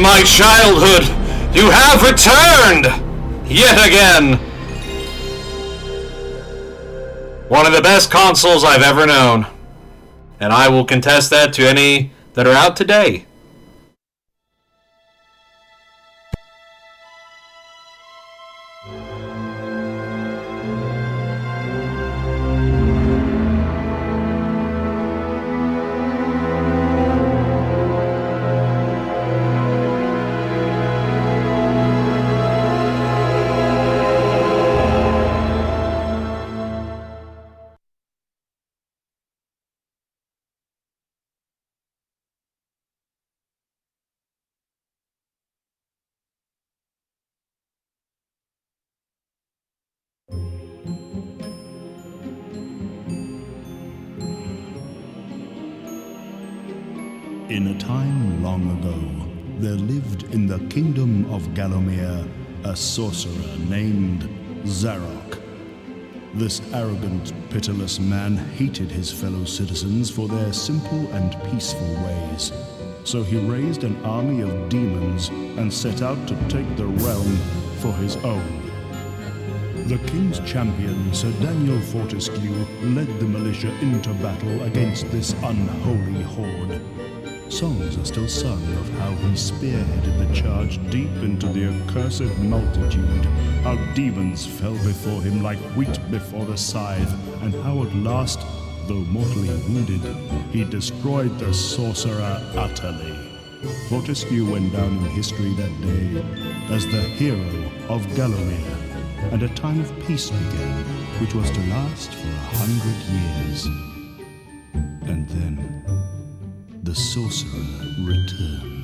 My childhood, you have returned! Yet again! One of the best consoles I've ever known. And I will contest that to any that are out today. In a time long ago, there lived in the kingdom of Gallowmere a sorcerer named Zarok. This arrogant, pitiless man hated his fellow citizens for their simple and peaceful ways. So he raised an army of demons and set out to take the realm for his own. The king's champion, Sir Daniel Fortescue, led the militia into battle against this unholy horde. Songs are still sung of how he spearheaded the charge deep into the accursed multitude, how demons fell before him like wheat before the scythe, and how at last, though mortally wounded, he destroyed the sorcerer utterly. Fortescue went down in history that day as the hero of Gallowmere, and a time of peace began, which was to last for 100 years. And then the sorcerer returned.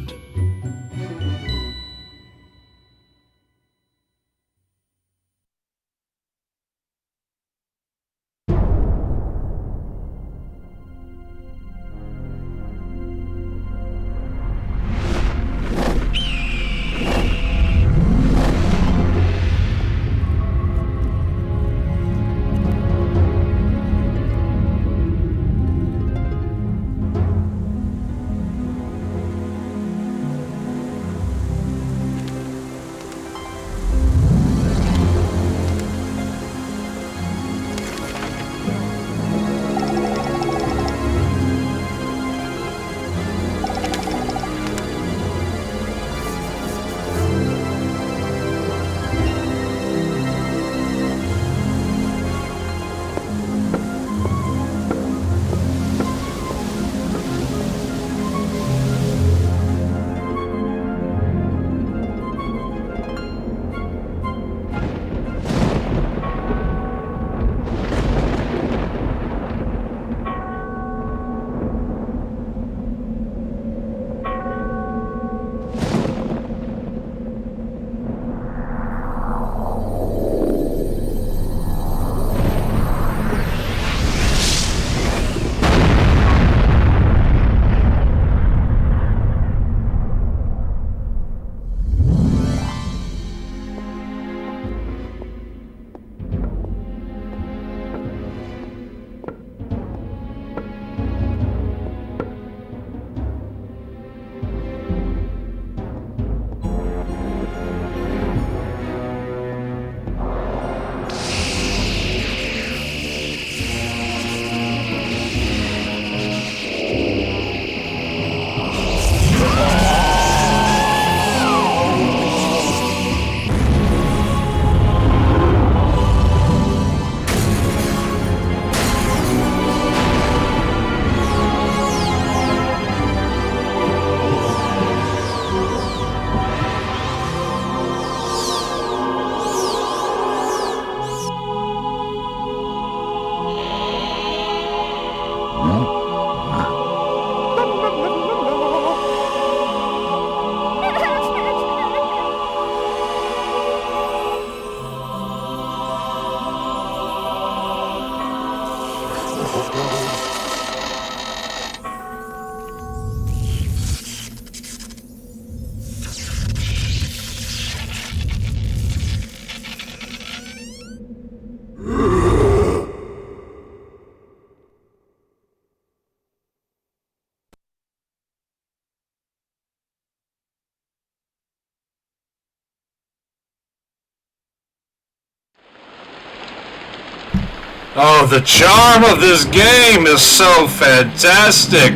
Oh, the charm of this game is so fantastic.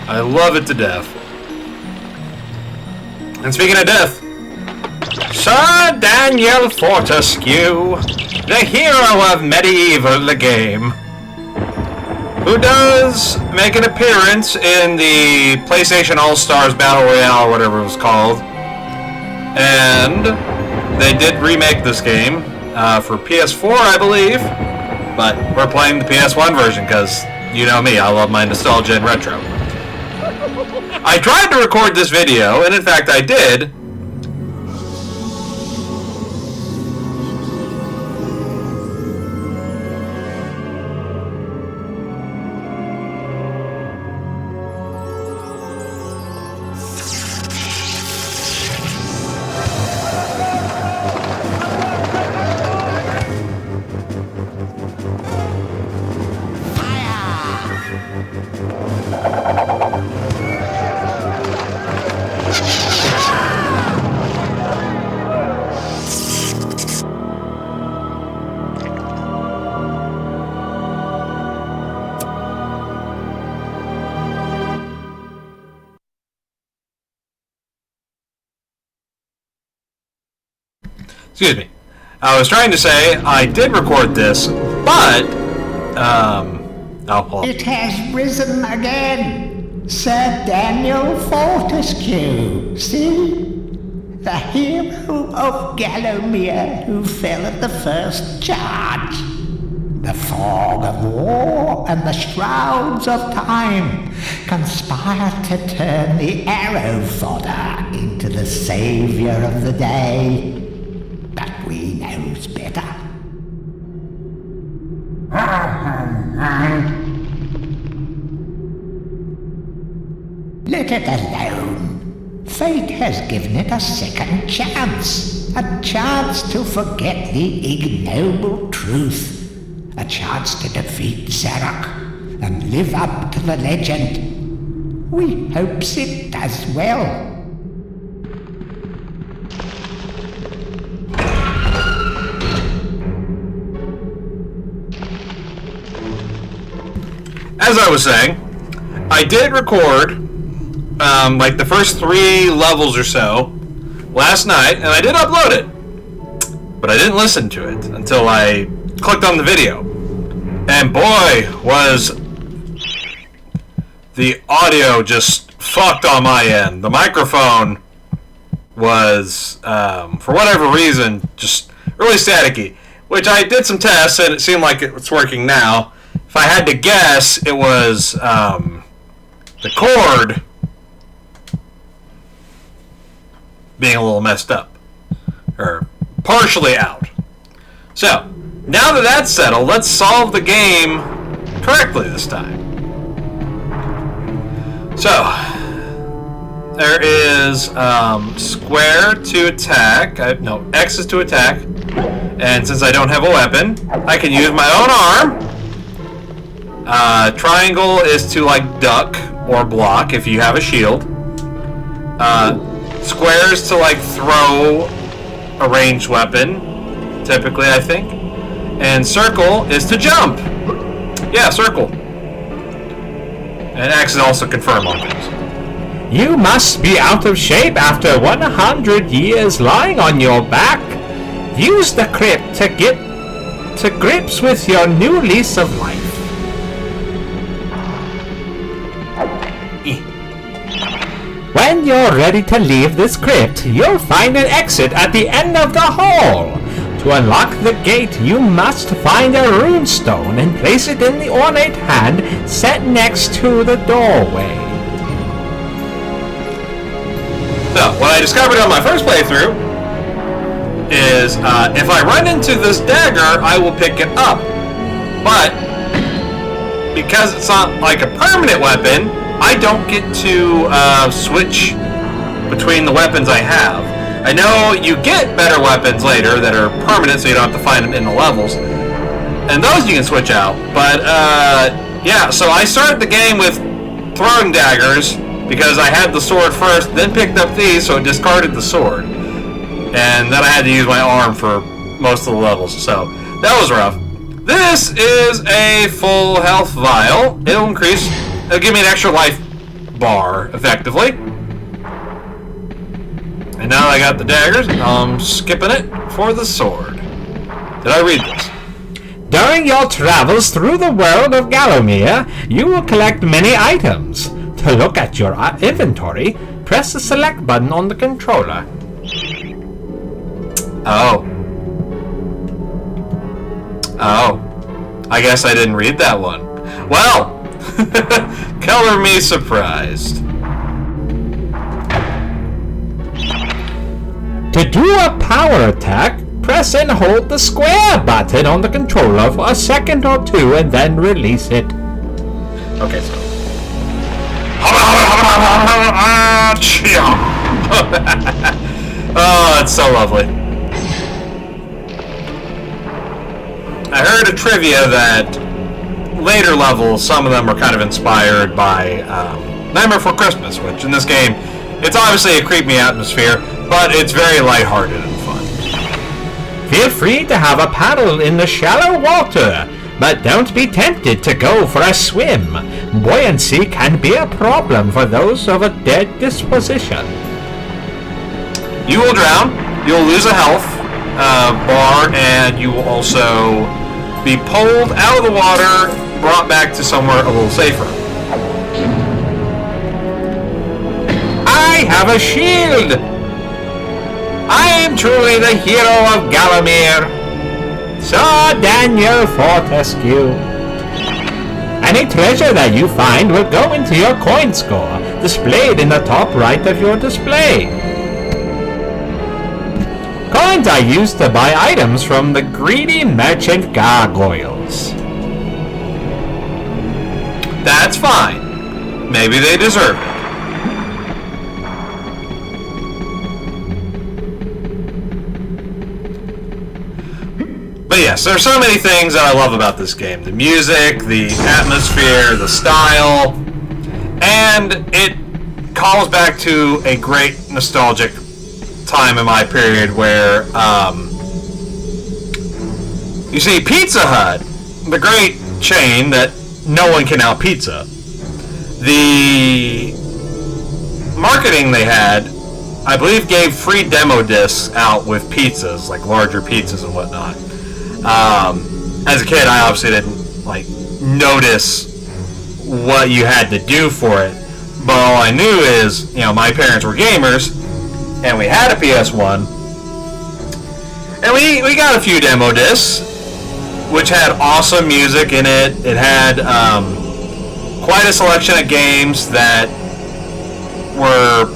I love it to death. And speaking of death, Sir Daniel Fortescue, the hero of MediEvil, the game, who does make an appearance in the PlayStation All-Stars Battle Royale, or whatever it was called. And they did remake this game for PS4, I believe. But we're playing the PS1 version because, you know me, I love my nostalgia and retro. I tried to record this video, and in fact I did. Excuse me. I was trying to say I did record this, but It has risen again, Sir Daniel Fortescue. See? The hero of Gallowmere who fell at the first charge. The fog of war and the shrouds of time conspired to turn the arrow fodder into the saviour of the day. But we knows better. Let it alone. Fate has given it a second chance. A chance to forget the ignoble truth. A chance to defeat Zarok and live up to the legend. We hopes it does well. as I was saying, I did record like the first 3 levels or so last night, and I did upload it, but I didn't listen to it until I clicked on the video. And boy, was the audio just fucked on my end. The microphone was, for whatever reason, just really staticky. Which I did some tests, and it seemed like it's working now. If I had to guess, it was the cord being a little messed up. Or partially out. So, now that that's settled, let's solve the game correctly this time. So, there is square to attack. X is to attack. And since I don't have a weapon, I can use my own arm. Triangle is to like duck or block if you have a shield. Square is to like throw a ranged weapon, typically I think. And circle is to jump. Yeah, circle. And X is also confirm on things. You must be out of shape after 100 years lying on your back. Use the crypt to get to grips with your new lease of life. When you're ready to leave this crypt, you'll find an exit at the end of the hall. To unlock the gate, you must find a runestone and place it in the ornate hand set next to the doorway. So, what I discovered on my first playthrough is if I run into this dagger, I will pick it up. But because it's not like a permanent weapon, I don't get to switch between the weapons I have. I know you get better weapons later that are permanent, so you don't have to find them in the levels, and those you can switch out. But yeah, so I started the game with throwing daggers because I had the sword first, then picked up these, so it discarded the sword. And then I had to use my arm for most of the levels. So That was rough. This is a full health vial. It'll give me an extra life bar, effectively. And now that I got the daggers, I'm skipping it for the sword. Did I read this? During your travels through the world of Gallowmere, you will collect many items. To look at your inventory, press the select button on the controller. Oh. I guess I didn't read that one. Well, color me surprised. To do a power attack, press and hold the square button on the controller for a second or two and then release it. Okay, so. Oh, it's so lovely. I heard a trivia that later levels, some of them are kind of inspired by Nightmare Before Christmas, which in this game, it's obviously a creepy atmosphere, but it's very lighthearted and fun. Feel free to have a paddle in the shallow water, but don't be tempted to go for a swim. Buoyancy can be a problem for those of a dead disposition. You will drown, you'll lose a health bar, and you will also be pulled out of the water, brought back to somewhere a little safer. I have a shield! I am truly the hero of Gallowmere. Sir Daniel Fortescue. Any treasure that you find will go into your coin score, displayed in the top right of your display. Coins are used to buy items from the greedy merchant gargoyles. That's fine. Maybe they deserve it. But yes, there's so many things that I love about this game. The music, the atmosphere, the style, and it calls back to a great nostalgic time in my period where, you see, Pizza Hut, the great chain that no one can out-pizza, the marketing they had, I believe, gave free demo discs out with pizzas, like larger pizzas and whatnot. As a kid, I obviously didn't notice what you had to do for it, but all I knew is, my parents were gamers, and we had a PS1, and we got a few demo discs, which had awesome music in it. It had quite a selection of games that were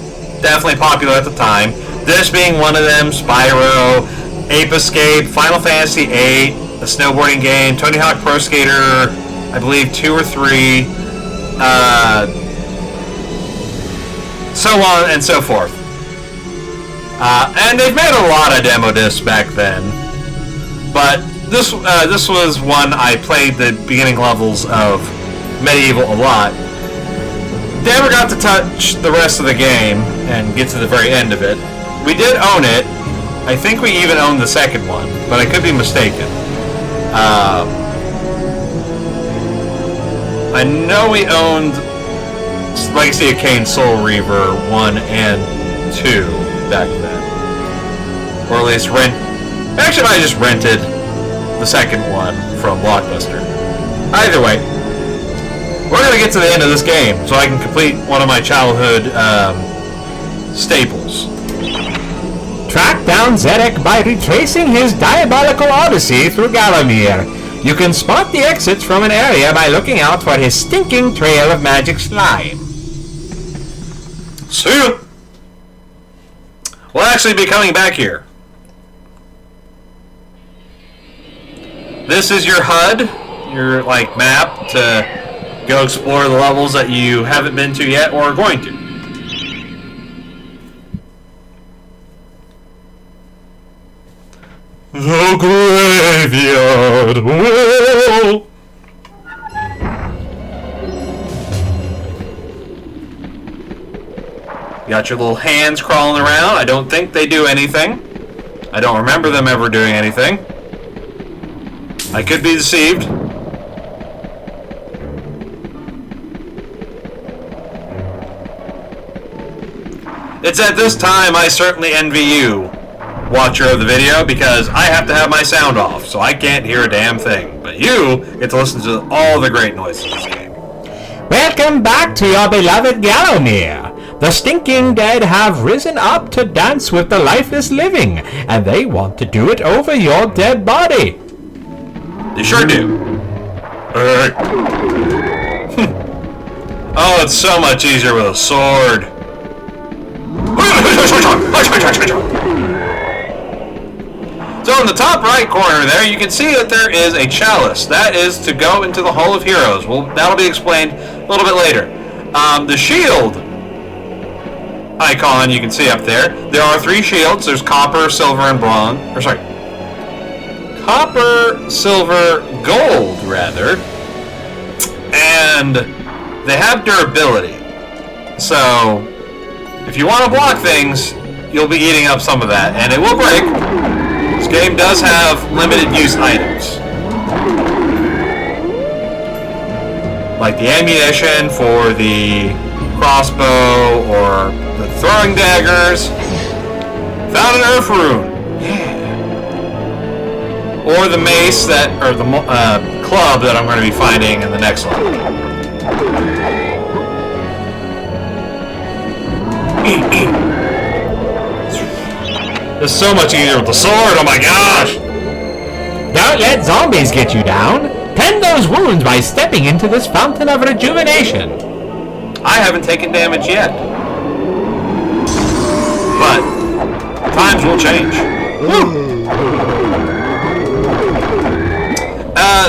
definitely popular at the time. This being one of them: Spyro, Ape Escape, Final Fantasy VIII, a snowboarding game, Tony Hawk Pro Skater, I believe 2 or 3, so on and so forth. And they've made a lot of demo discs back then, but this was one I played the beginning levels of MediEvil a lot. Never got to touch the rest of the game and get to the very end of it. We did own it. I think we even owned the second one, but I could be mistaken. I know we owned Legacy of Kain Soul Reaver 1 and 2 back then. Or at least actually, I just rented the second one from Blockbuster. Either way, we're going to get to the end of this game so I can complete one of my childhood staples. Track down Zedek by retracing his diabolical odyssey through Gallowmere. You can spot the exits from an area by looking out for his stinking trail of magic slime. See ya! We'll actually be coming back here. This is your HUD, your map to go explore the levels that you haven't been to yet or are going to. The graveyard. Whoa. You got your little hands crawling around. I don't think they do anything. I don't remember them ever doing anything. I could be deceived. It's at this time I certainly envy you, watcher of the video, because I have to have my sound off, so I can't hear a damn thing. But you get to listen to all the great noises in this game. Welcome back to your beloved Gallowmere. The stinking dead have risen up to dance with the lifeless living, and they want to do it over your dead body. They sure do. Oh, it's so much easier with a sword. So in the top right corner there, you can see that there is a chalice. That is to go into the Hall of Heroes. Well, that'll be explained a little bit later. The shield icon you can see up there. There are 3 shields. There's copper, silver, and bronze. Or sorry, copper, silver, gold, rather. And they have durability. So if you want to block things, you'll be eating up some of that, and it will break. This game does have limited use items, like the ammunition for the crossbow or the throwing daggers. Found an earth rune. Yeah. Or the mace or the club that I'm going to be finding in the next level. It's so much easier with the sword, oh my gosh! Don't let zombies get you down. Tend those wounds by stepping into this fountain of rejuvenation. I haven't taken damage yet. But times will change. Woo!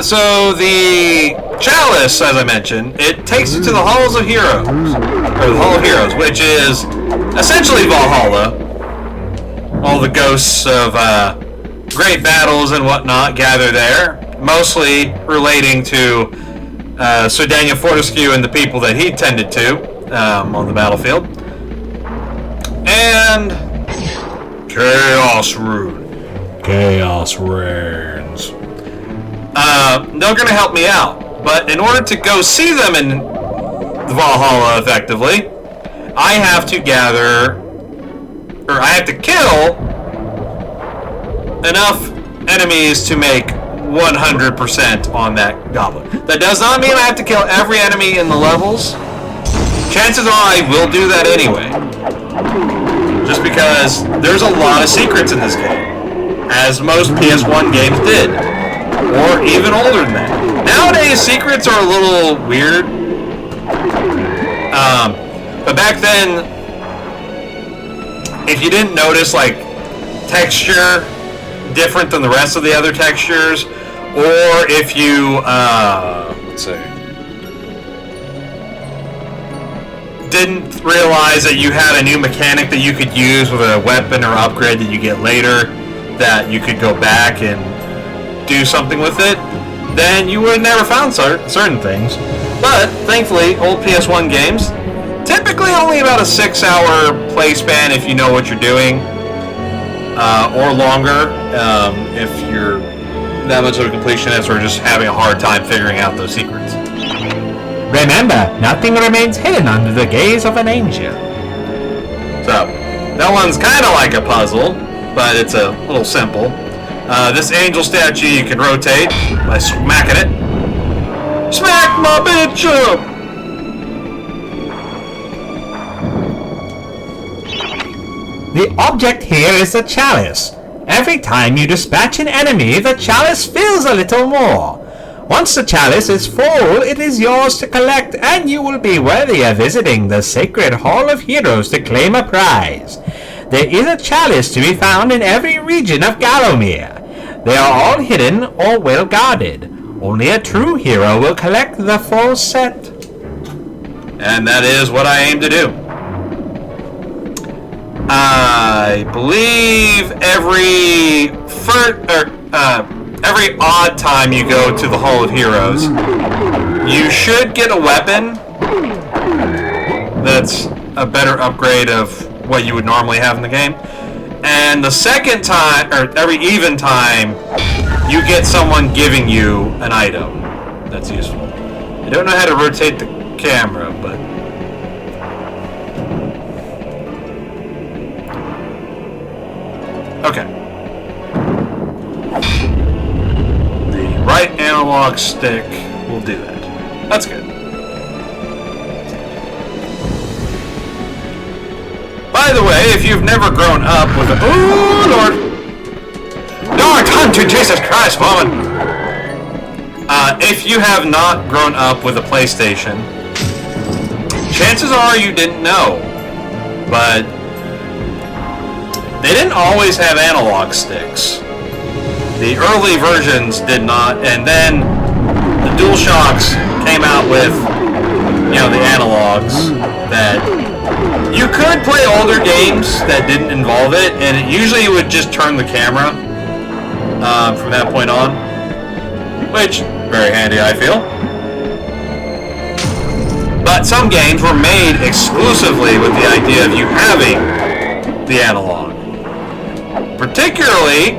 So the chalice, as I mentioned, it takes you to the Halls of Heroes. Or the Hall of Heroes, which is essentially Valhalla. All the ghosts of great battles and whatnot gather there, mostly relating to Sir Daniel Fortescue and the people that he tended to on the battlefield. And Chaos Rune. Chaos reigns. They're going to help me out, but in order to go see them in Valhalla effectively, I have to kill enough enemies to make 100% on that goblin. That does not mean I have to kill every enemy in the levels. Chances are I will do that anyway. Just because there's a lot of secrets in this game, as most PS1 games did, or even older than that. Nowadays, secrets are a little weird. But back then, if you didn't notice, like, texture different than the rest of the other textures, or if you, let's see, didn't realize that you had a new mechanic that you could use with a weapon or upgrade that you get later, that you could go back and do something with it, then you would have never found certain things. But, thankfully, old PS1 games, typically only about a 6-hour play span if you know what you're doing, or longer if you're that much of a completionist or just having a hard time figuring out those secrets. Remember, nothing remains hidden under the gaze of an angel. So, that one's kind of like a puzzle, but it's a little simple. This angel statue you can rotate by smacking it. Smack my bitch up! The object here is a chalice. Every time you dispatch an enemy, the chalice fills a little more. Once the chalice is full, it is yours to collect, and you will be worthy of visiting the Sacred Hall of Heroes to claim a prize. There is a chalice to be found in every region of Gallowmere. They are all hidden or well guarded. Only a true hero will collect the full set. And that is what I aim to do. I believe every odd time you go to the Hall of Heroes, you should get a weapon that's a better upgrade of what you would normally have in the game. And the second time, or every even time, you get someone giving you an item that's useful. I don't know how to rotate the camera, but... Okay. The right analog stick will do that. That's good. By the way, if you've never grown up with a... Oh, Lord! Lord, hunter, Jesus Christ, woman! If you have not grown up with a PlayStation, chances are you didn't know. But they didn't always have analog sticks. The early versions did not, and then the DualShocks came out with, you know, the analogs that you could play older games that didn't involve it, and it usually would just turn the camera from that point on, which, very handy, I feel. But some games were made exclusively with the idea of you having the analog. Particularly,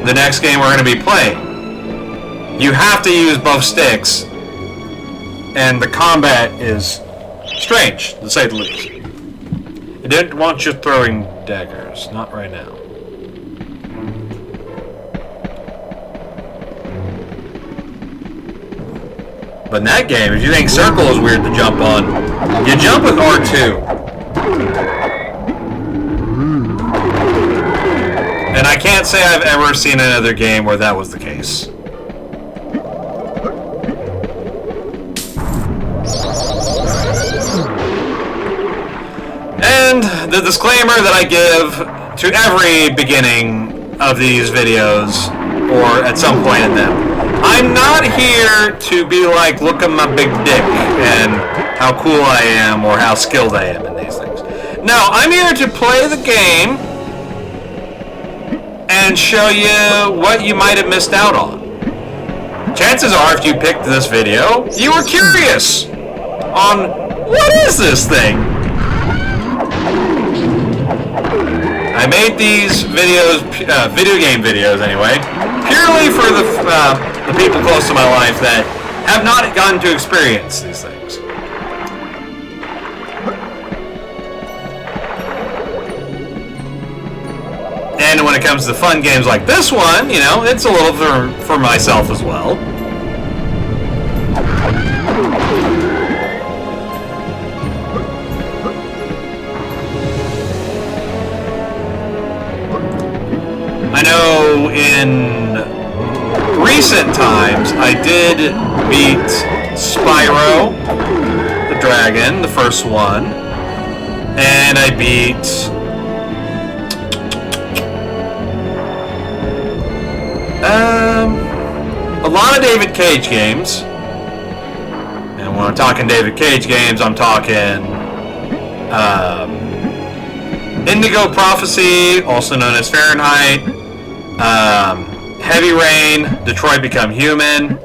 the next game we're going to be playing. You have to use both sticks, and the combat is strange, to say the least. I didn't want you throwing daggers, not right now. But in that game, if you think circle is weird to jump on, you jump with R2. And I can't say I've ever seen another game where that was the case. And the disclaimer that I give to every beginning of these videos, or at some point in them, I'm not here to be like, look at my big dick and how cool I am or how skilled I am in these things. No, I'm here to play the game and show you what you might have missed out on. Chances are, if you picked this video, you were curious on what is this thing? I made these videos, video game videos anyway, purely for the people close to my life that have not gotten to experience these things. And when it comes to fun games like this one, you know, it's a little for myself as well. I know in recent times I did beat Spyro the Dragon, the first one, and I beat a lot of David Cage games. And when I'm talking David Cage games, I'm talking Indigo Prophecy, also known as Fahrenheit, Heavy Rain, Detroit Become Human.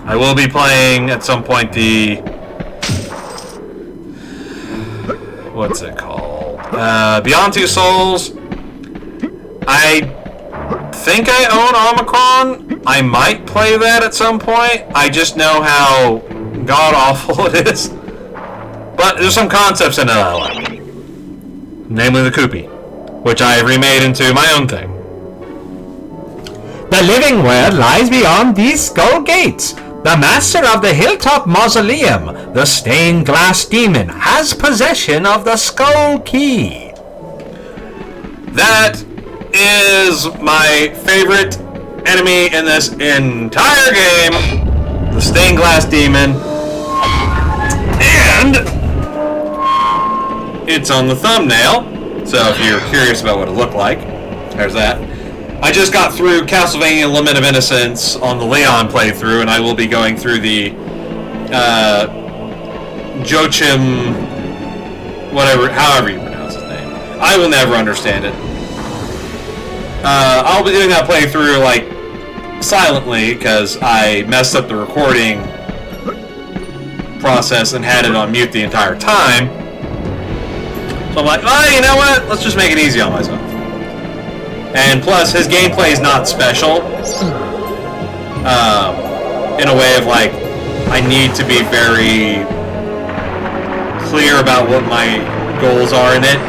I will be playing at some point the... what's it called? Beyond Two Souls. I think I own Omicron. I might play that at some point. I just know how god-awful it is. But there's some concepts in it I like. Namely the Koopy, which I have remade into my own thing. The living world lies beyond these skull gates. The master of the Hilltop Mausoleum, the stained glass demon, has possession of the skull key. That is my favorite enemy in this entire game, the stained glass demon. And it's on the thumbnail, so if you're curious about what it looked like, there's that. I just got through Castlevania Lament of Innocence on the Leon playthrough, and I will be going through the Joachim, however you pronounce his name. I will never understand it. I'll be doing that playthrough like silently because I messed up the recording process and had it on mute the entire time. So I'm like, oh, you know what? Let's just make it easy on myself. And plus, his gameplay is not special. In a way of like, I need to be very clear about what my goals are in it.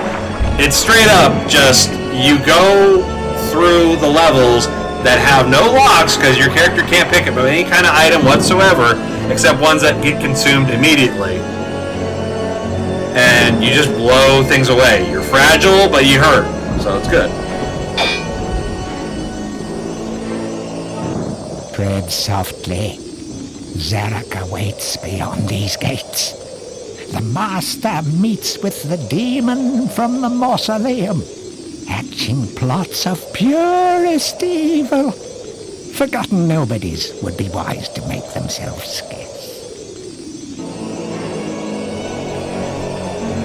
It's straight up just, you go through the levels that have no locks because your character can't pick up any kind of item whatsoever except ones that get consumed immediately. And you just blow things away. You're fragile, but you hurt. So it's good. Tread softly. Zarok awaits beyond these gates. The Master meets with the demon from the mausoleum, hatching plots of purest evil. Forgotten nobodies would be wise to make themselves scarce.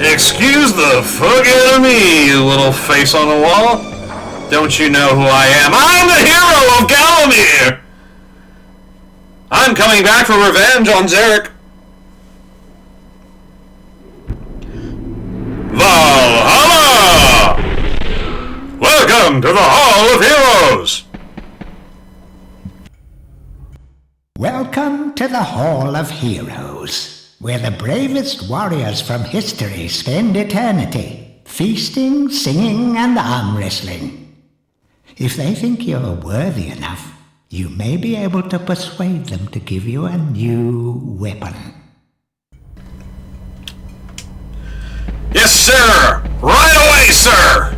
Excuse the fuck out of me, you little face on the wall. Don't you know who I am? I'm the hero of Gallowmere! I'm coming back for revenge on Zarok. Valhalla! Welcome to the Hall of Heroes! Welcome to the Hall of Heroes, where the bravest warriors from history spend eternity, feasting, singing, and arm wrestling. If they think you're worthy enough, you may be able to persuade them to give you a new weapon. Yes, sir! Right away, sir!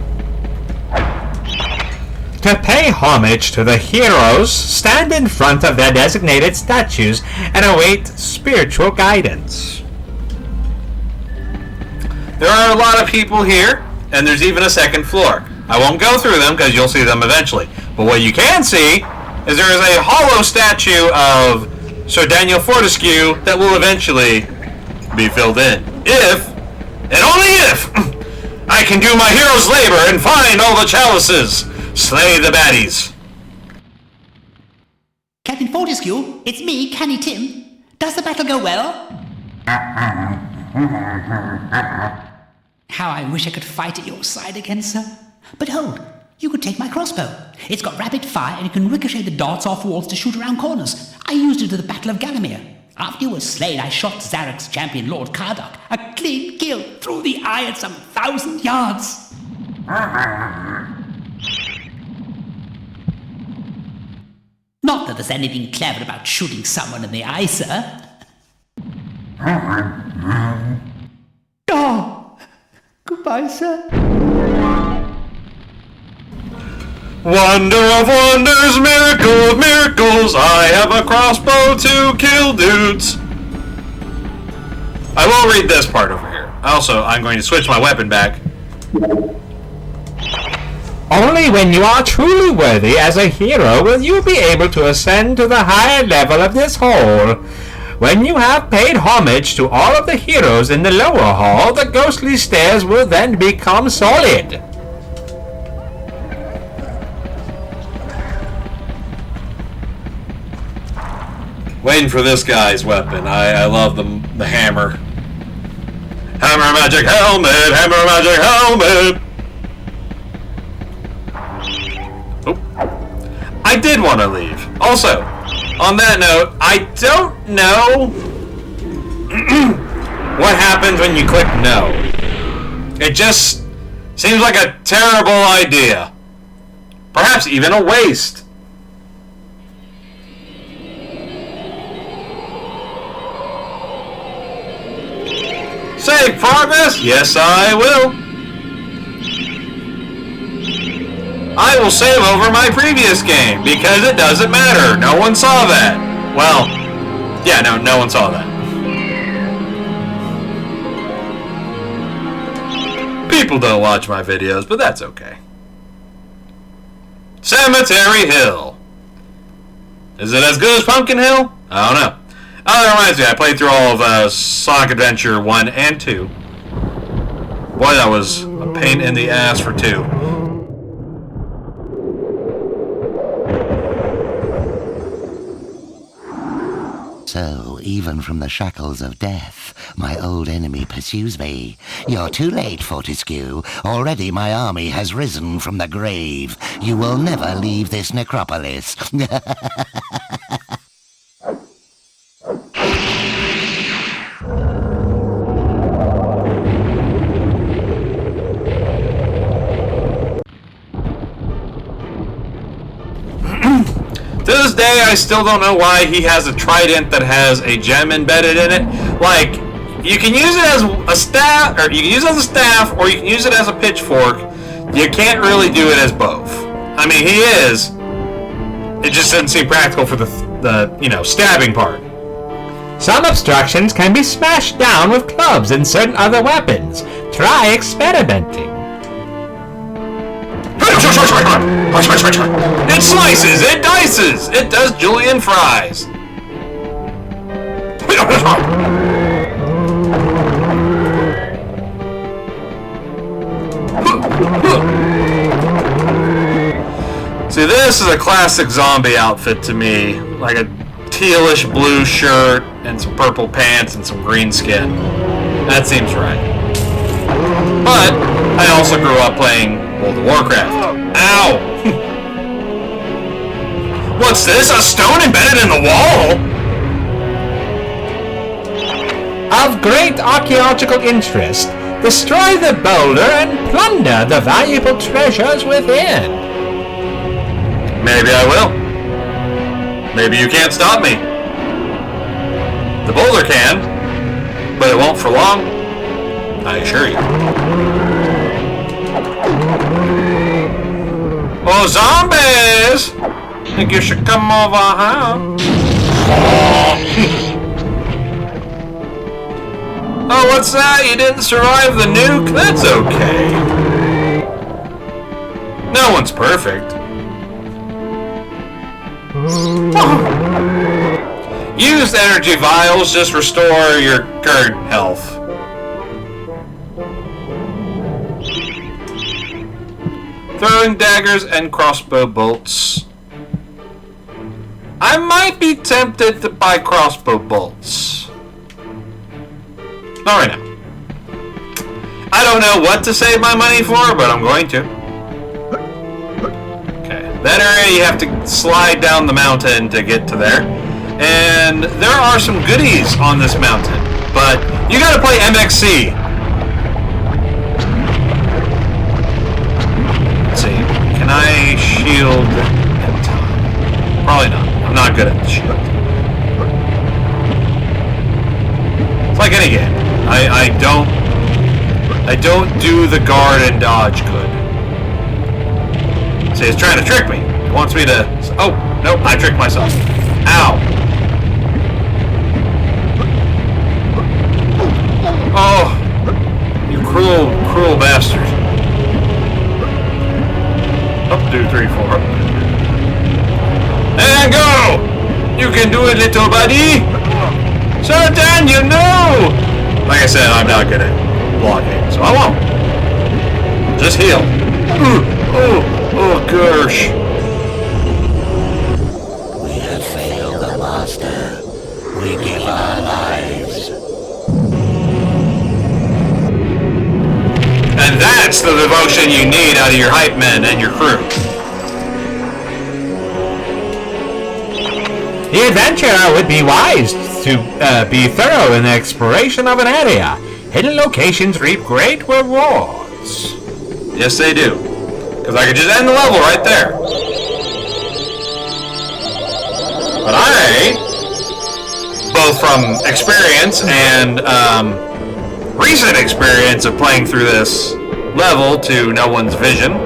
To pay homage to the heroes, stand in front of their designated statues and await spiritual guidance. There are a lot of people here, and there's even a second floor. I won't go through them because you'll see them eventually. But what you can see is there is a hollow statue of Sir Daniel Fortescue that will eventually be filled in. If, and only if, I can do my hero's labor and find all the chalices. Slay the baddies. Captain Fortescue, it's me, Canny Tim. Does the battle go well? How I wish I could fight at your side again, sir. But hold, you could take my crossbow. It's got rapid fire and it can ricochet the darts off walls to shoot around corners. I used it at the Battle of Gallowmere. After you were slain, I shot Zarok's champion, Lord Kardok, a clean kill through the eye at some 1,000 yards. Not that there's anything clever about shooting someone in the eye, sir. Oh, goodbye, sir. Wonder of wonders, miracle of miracles, I have a crossbow to kill dudes. I will read this part over here. Also, I'm going to switch my weapon back. Only when you are truly worthy as a hero will you be able to ascend to the higher level of this hall. When you have paid homage to all of the heroes in the lower hall, the ghostly stairs will then become solid. Waiting for this guy's weapon. I love the hammer. Hammer magic helmet! Hammer magic helmet! Oh. I did want to leave. Also, on that note, I don't know what happens when you click no. It just seems like a terrible idea. Perhaps even a waste. Save progress? Yes, I will. I will save over my previous game because it doesn't matter. No one saw that. Well, yeah, no one saw that. People don't watch my videos, but that's okay. Cemetery Hill. Is it as good as Pumpkin Hill? I don't know. Oh, that reminds me, I played through all of Sonic Adventure 1 and 2. Boy, that was a pain in the ass for 2. So, even from the shackles of death, my old enemy pursues me. You're too late, Fortescue. Already my army has risen from the grave. You will never leave this necropolis. To this day, I still don't know why he has a trident that has a gem embedded in it. Like, you can use it as a staff, or you can use it as a staff, or you can use it as a pitchfork. You can't really do it as both. I mean, he is. It just doesn't seem practical for the stabbing part. Some obstructions can be smashed down with clubs and certain other weapons. Try experimenting. It slices, it dices, it does julienne fries. See, this is a classic zombie outfit to me. Like a tealish blue shirt and some purple pants and some green skin. That seems right. But I also grew up playing World of Warcraft. Ow! What's this? A stone embedded in the wall? Of great archaeological interest, destroy the boulder and plunder the valuable treasures within. Maybe I will. Maybe you can't stop me. The boulder can, but it won't for long. I assure you. Oh, zombies! Think you should come over, huh? Oh, what's that? You didn't survive the nuke? That's okay. No one's perfect. Used energy vials just restore your current health. Throwing daggers and crossbow bolts. I might be tempted to buy crossbow bolts. Not right now. I don't know what to save my money for, but I'm going to. Okay, that area you have to slide down the mountain to get to there. And there are some goodies on this mountain, but you gotta play MXC. Let's see, can I shield in time? Probably not. I'm not good at the shield. It's like any game. I don't do the guard and dodge good. See, it's trying to trick me. It wants me to... Oh, nope, I tricked myself. Ow. Oh, you cruel, cruel bastard. Up, 2, 3, 4. And go! You can do it, little buddy! Sir Dan, you know! Like I said, I'm not good at blocking, so I won't. Just heal. Oh, gosh. We have failed the master. We give our lives. And that's the devotion you need out of your hype men and your crew. The adventurer would be wise to be thorough in the exploration of an area. Hidden locations reap great rewards. Yes, they do. Because I could just end the level right there. But I, both from experience and recent experience of playing through this level to no one's vision,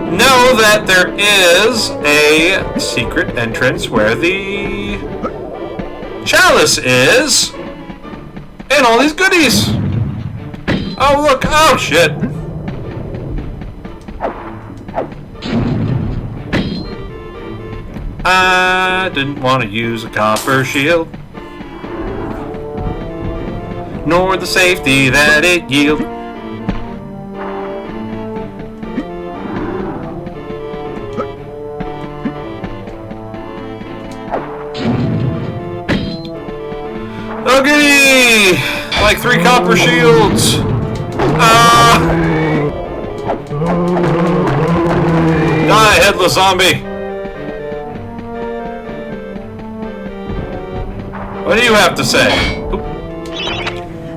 know that there is a secret entrance where the chalice is and all these goodies. Oh, look. Oh, shit. I didn't want to use a copper shield, nor the safety that it yields. Okay! Like 3 copper shields! Die, headless zombie! What do you have to say?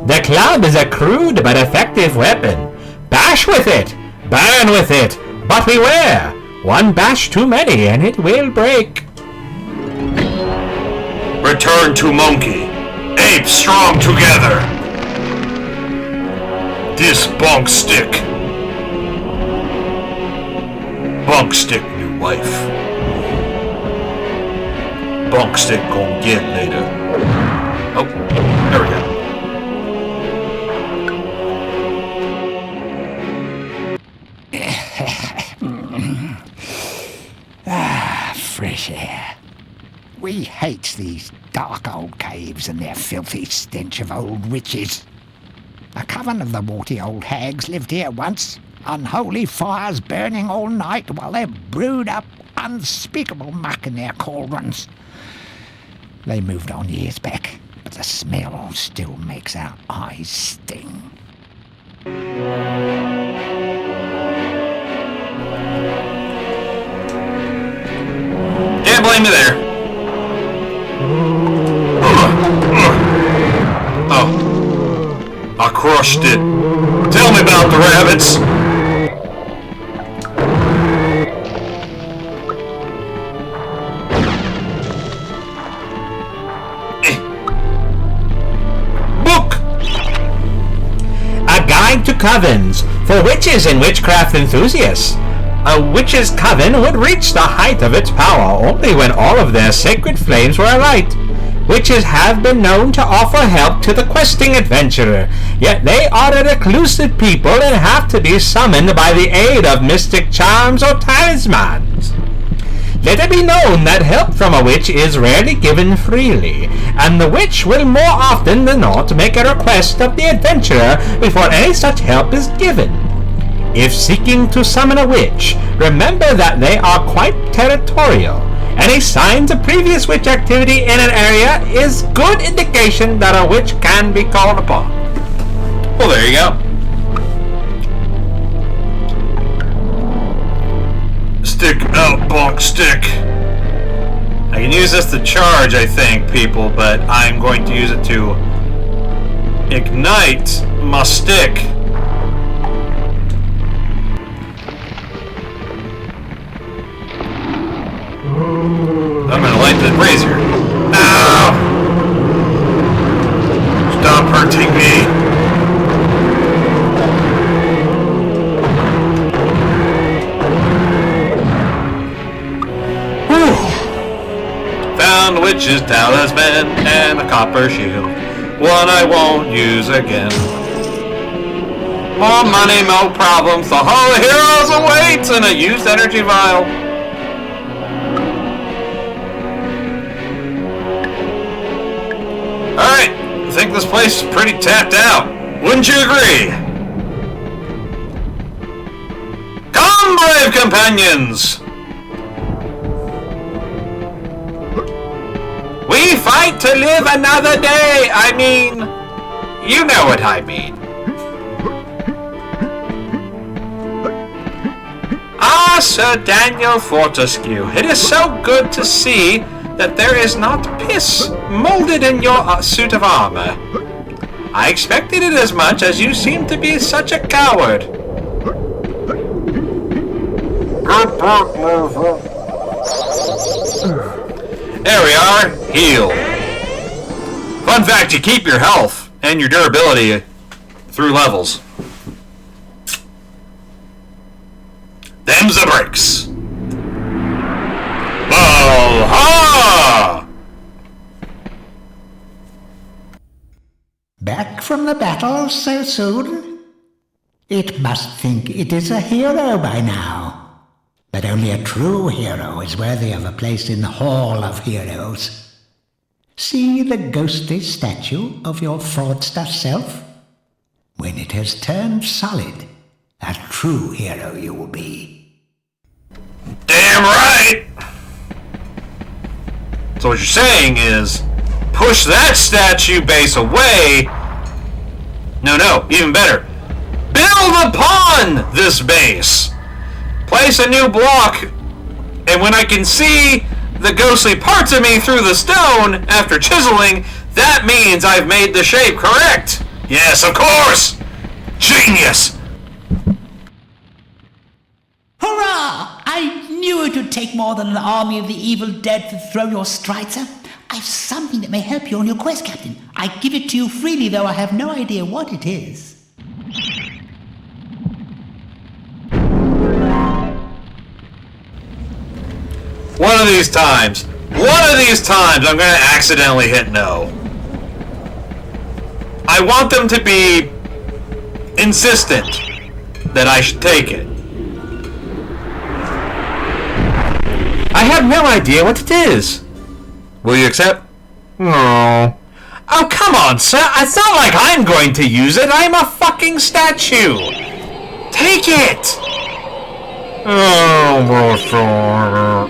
The club is a crude but effective weapon. Bash with it! Burn with it! But beware! One bash too many and it will break. Return to monkey. Ape strong together. This bunk stick. Bunk stick new wife. Bunk stick gon' get later. Oh, there we go. Fresh air. We hate these dark old caves and their filthy stench of old witches. A coven of the warty old hags lived here once, unholy fires burning all night while they brewed up unspeakable muck in their cauldrons. They moved on years back, but the smell still makes our eyes sting. Can't blame me there. Oh. I crushed it. Tell me about the rabbits. Book! A guide to covens for witches and witchcraft enthusiasts. A witch's coven would reach the height of its power only when all of their sacred flames were alight. Witches have been known to offer help to the questing adventurer, yet they are a reclusive people and have to be summoned by the aid of mystic charms or talismans. Let it be known that help from a witch is rarely given freely, and the witch will more often than not make a request of the adventurer before any such help is given. If seeking to summon a witch, remember that they are quite territorial. Any signs of previous witch activity in an area is good indication that a witch can be called upon. Well, there you go. Stick out, bonk stick. I can use this to charge, I think, people, but I'm going to use it to ignite my stick. I'm gonna light the brazier. No! Stop hurting me! Whew. Found witch's talisman and a copper shield. One I won't use again. More money, no problems. The Hall of Heroes awaits in a used energy vial. Alright, I think this place is pretty tapped out. Wouldn't you agree? Come, brave companions! We fight to live another day! I mean, you know what I mean. Ah, Sir Daniel Fortescue, it is so good to see that there is not piss molded in your suit of armor. I expected it as much, as you seem to be such a coward. There we are, heal. Fun fact, you keep your health and your durability through levels. Them's the breaks. Valhalla! Back from the battle so soon? It must think it is a hero by now. But only a true hero is worthy of a place in the Hall of Heroes. See the ghostly statue of your fraudster self? When it has turned solid, a true hero you will be. Damn right! So what you're saying is, push that statue base away. No, even better. Build upon this base. Place a new block, and when I can see the ghostly parts of me through the stone after chiseling, that means I've made the shape correct. Yes, of course. Genius. Hurrah! I knew it would take more than an army of the evil dead to throw your strider. I've something that may help you on your quest, Captain. I give it to you freely, though I have no idea what it is. One of these times, I'm going to accidentally hit no. I want them to be insistent that I should take it. I have no idea what it is. Will you accept? No. Oh, come on, sir. It's not like I'm going to use it. I'm a fucking statue. Take it! Oh, sure.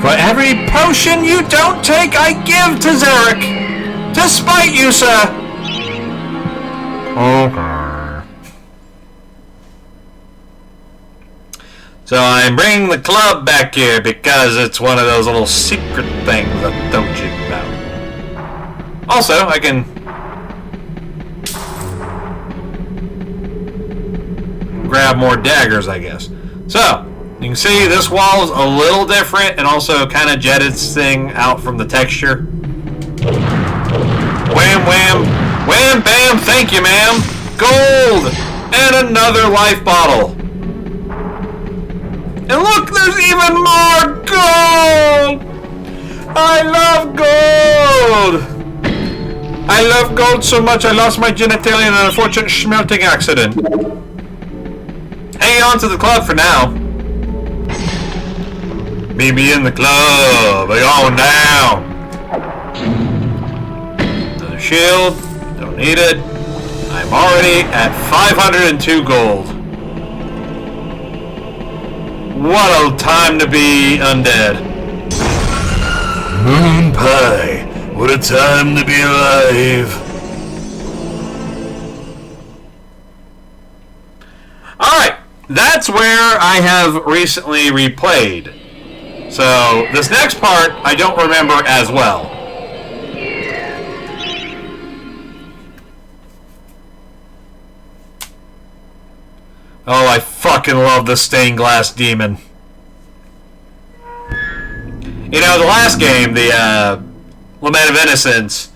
For every potion you don't take, I give to Zarek. To spite you, sir. Okay. So I'm bringing the club back here because it's one of those little secret things I told you about. Also, I can grab more daggers, I guess. So, you can see this wall is a little different and also kind of jetted its thing out from the texture. Wham, wham, wham, bam, thank you, ma'am. Gold! And another life bottle. And look, there's even more gold! I love gold! I love gold so much I lost my genitalia in an unfortunate smelting accident. Hang on to the club for now. Meet me in the club. We're going down. Another shield. Don't need it. I'm already at 502 gold. What a time to be undead. Moon pie. What a time to be alive. Alright, that's where I have recently replayed. So, this next part I don't remember as well. Oh, I fucking love the stained glass demon. You know, the last game, the Lament of Innocence,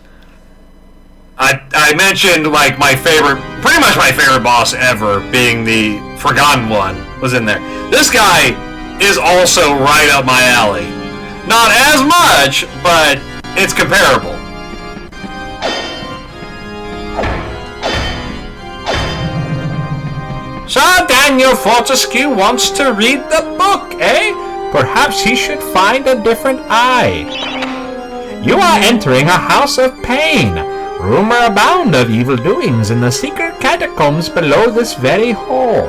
I mentioned like my favorite, pretty much my favorite boss ever, being the Forgotten one, was in there. This guy is also right up my alley. Not as much, but it's comparable. So Daniel Fortescue wants to read the book, eh? Perhaps he should find a different eye. You are entering a house of pain. Rumor abound of evil doings in the secret catacombs below this very hall.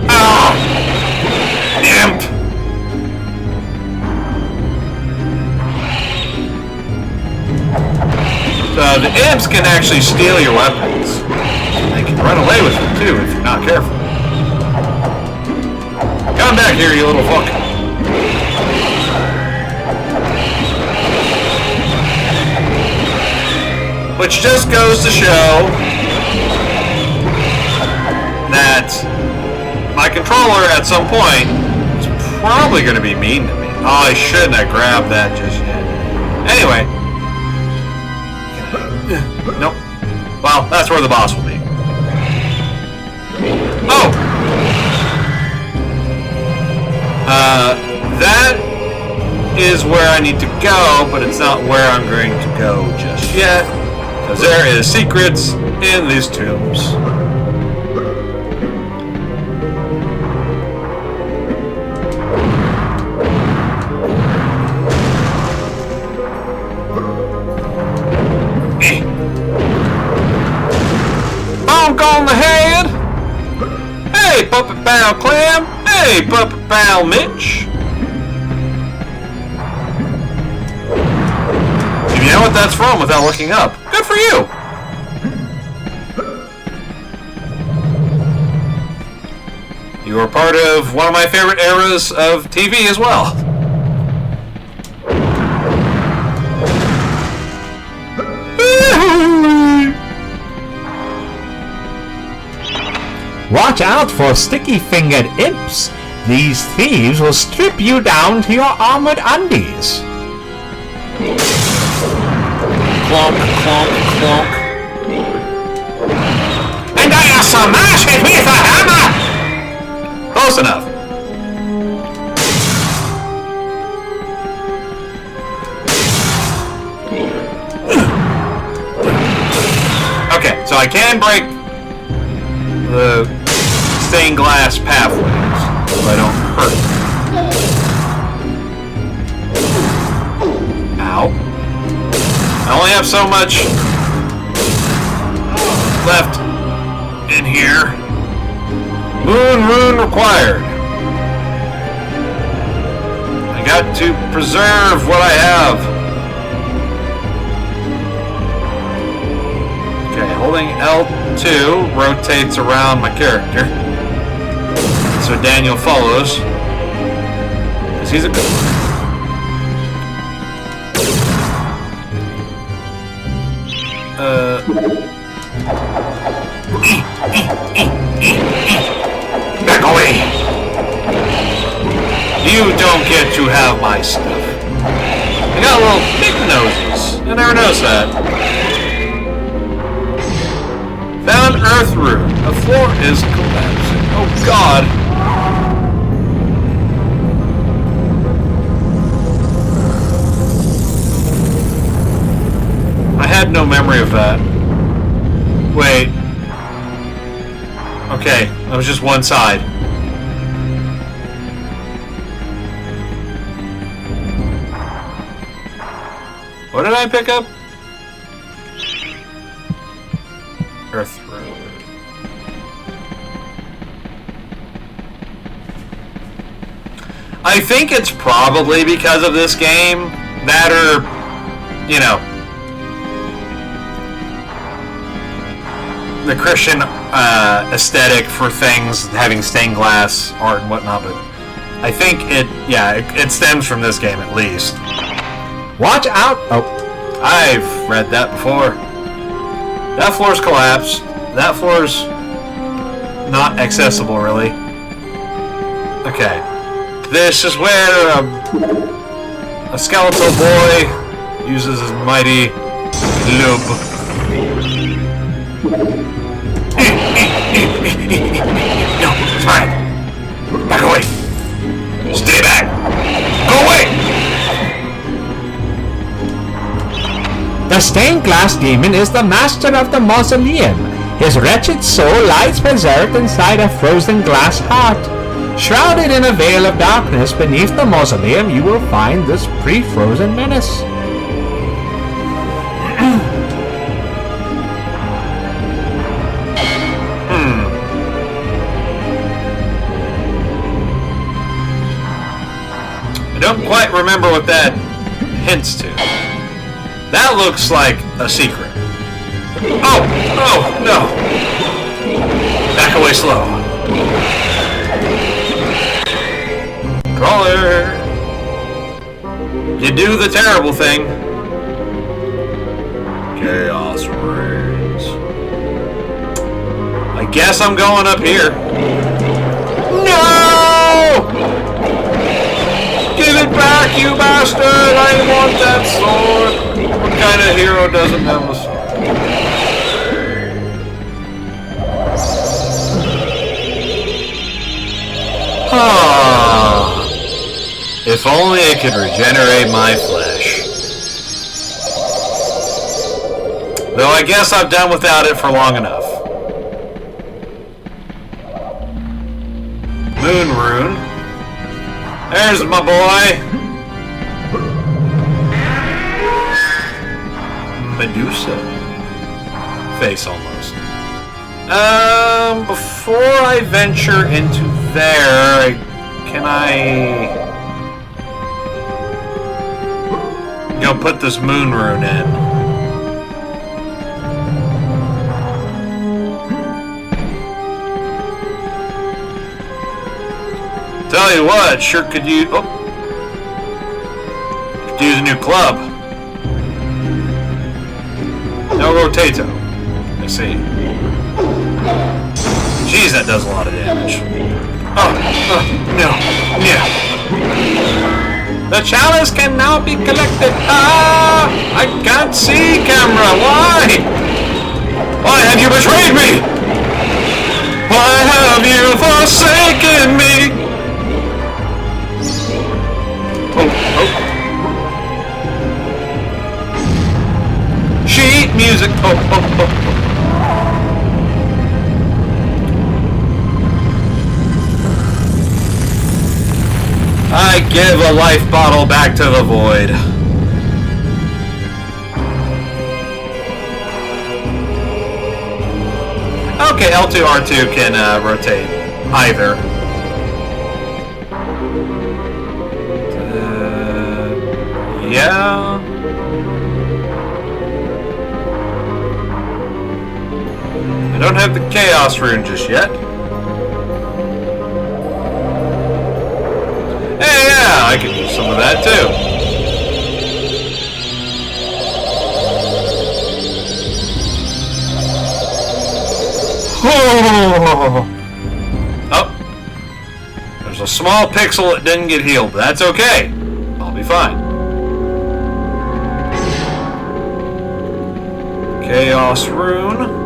Ah! Imp! So the imps can actually steal your weapons. They can run away with them too if you're not careful. Come back here, you little fuck. Which just goes to show that my controller at some point is probably going to be mean to me. Oh, I shouldn't have grabbed that just yet. Anyway. Nope. Well, that's where the boss will be. Oh! That is where I need to go, but it's not where I'm going to go just yet. Because there is secrets in these tombs. Bonk on the Pal Clam. Hey, Puppet Pal Mitch. If you know what that's from without looking up, good for you. You are part of one of my favorite eras of TV as well. Watch out for sticky-fingered imps. These thieves will strip you down to your armored undies. Clonk, clonk, clonk. And I smash it with a hammer! Close enough. Okay, so I can break the stained glass pathways so I don't hurt. Ow. I only have so much left in here. Moon rune required. I got to preserve what I have. Okay, holding L2 rotates around my character. So Daniel follows. Because he's a good one. Back away! You don't get to have my stuff. I got little big noses. I never noticed that. Found Earth Room. The floor is collapsing. Oh God. I had no memory of that. Wait. Okay, that was just one side. What did I pick up? Earth Room. I think it's probably because of this game that are, you know, the Christian aesthetic for things having stained glass art and whatnot, but I think it stems from this game at least. Watch out! Oh, I've read that before. That floor's collapsed. That floor's not accessible, really. Okay. This is where a skeletal boy uses his mighty club. No, it's mine. Back away. Stay back. Go away. the stained glass demon is the master of the mausoleum. His wretched soul lies preserved inside a frozen glass heart. Shrouded in a veil of darkness beneath the mausoleum, you will find this pre-frozen menace. I don't quite remember what that hints to. That looks like a secret. Oh! Oh, no! Back away slow. Crawler! You do the terrible thing. Chaos reigns. I guess I'm going up here. No! Give it back, you bastard! I want that sword! What kind of hero doesn't have a sword? Ah, if only it could regenerate my flesh. Though I guess I've done without it for long enough. Moon rune. There's my boy. Medusa. Face almost. Before I venture into there, can I put this moon rune in? Tell you what, sure could use. Oh, could use a new club. No rotato. I see. Jeez, that does a lot of damage. Oh, no. The chalice can now be collected. Ah! I can't see, camera. Why? Why have you betrayed me? Why have you forsaken me? Oh. Sheet music. Oh. I give a life bottle back to the void. Okay, L2, R2 can rotate either. Yeah. I don't have the Chaos Rune just yet. Hey, yeah, I could use some of that too. Oh, there's a small pixel that didn't get healed, but that's okay. I'll be fine. Chaos Rune.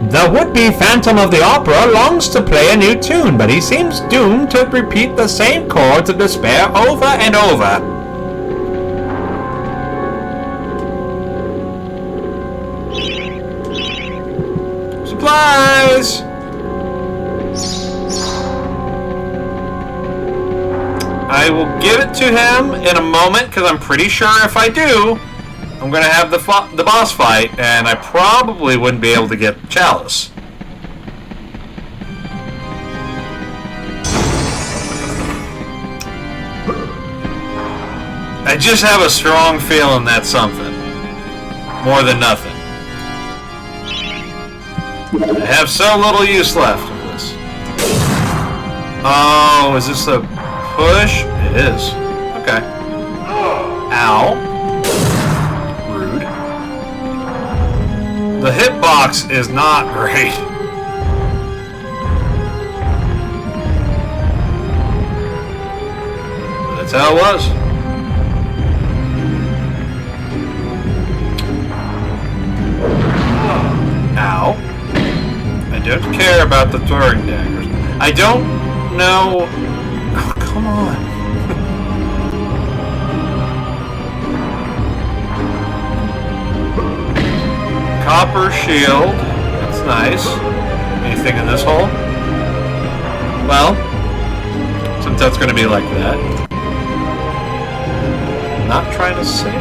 The would-be Phantom of the Opera longs to play a new tune, but he seems doomed to repeat the same chords of despair over and over. Supplies! I will give it to him in a moment, because I'm pretty sure if I do, I'm going to have the boss fight, and I probably wouldn't be able to get Chalice. I just have a strong feeling that's something. More than nothing. I have so little use left of this. Oh, is this a push? It is. Okay. Ow. Rude. The hitbox is not great. That's how it was. Ow. I don't care about the throwing daggers. I don't know... Oh, come on. Copper shield. That's nice. Anything in this hole? Well, since that's going to be like that. I'm not trying to save.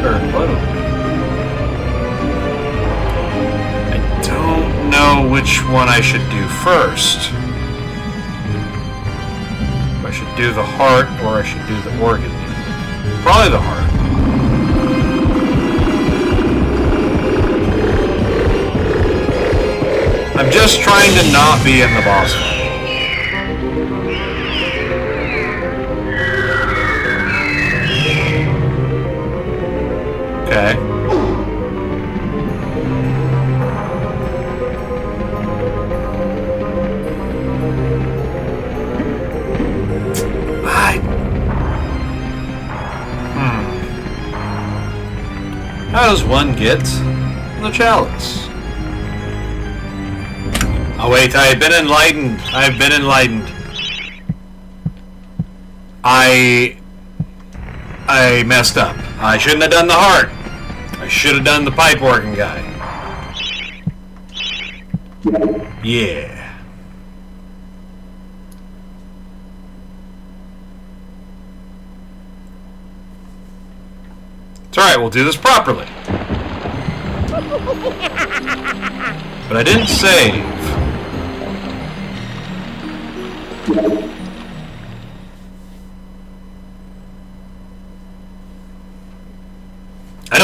Or load. I don't know which one I should do first. If I should do the heart or I should do the organ. Probably the heart. I'm just trying to not be in the boss fight. Okay. How does one get the chalice? Oh wait, I have been enlightened. I have been enlightened. I messed up. I shouldn't have done the heart. I should have done the pipe organ guy. Yeah. It's alright, we'll do this properly. But I didn't save. I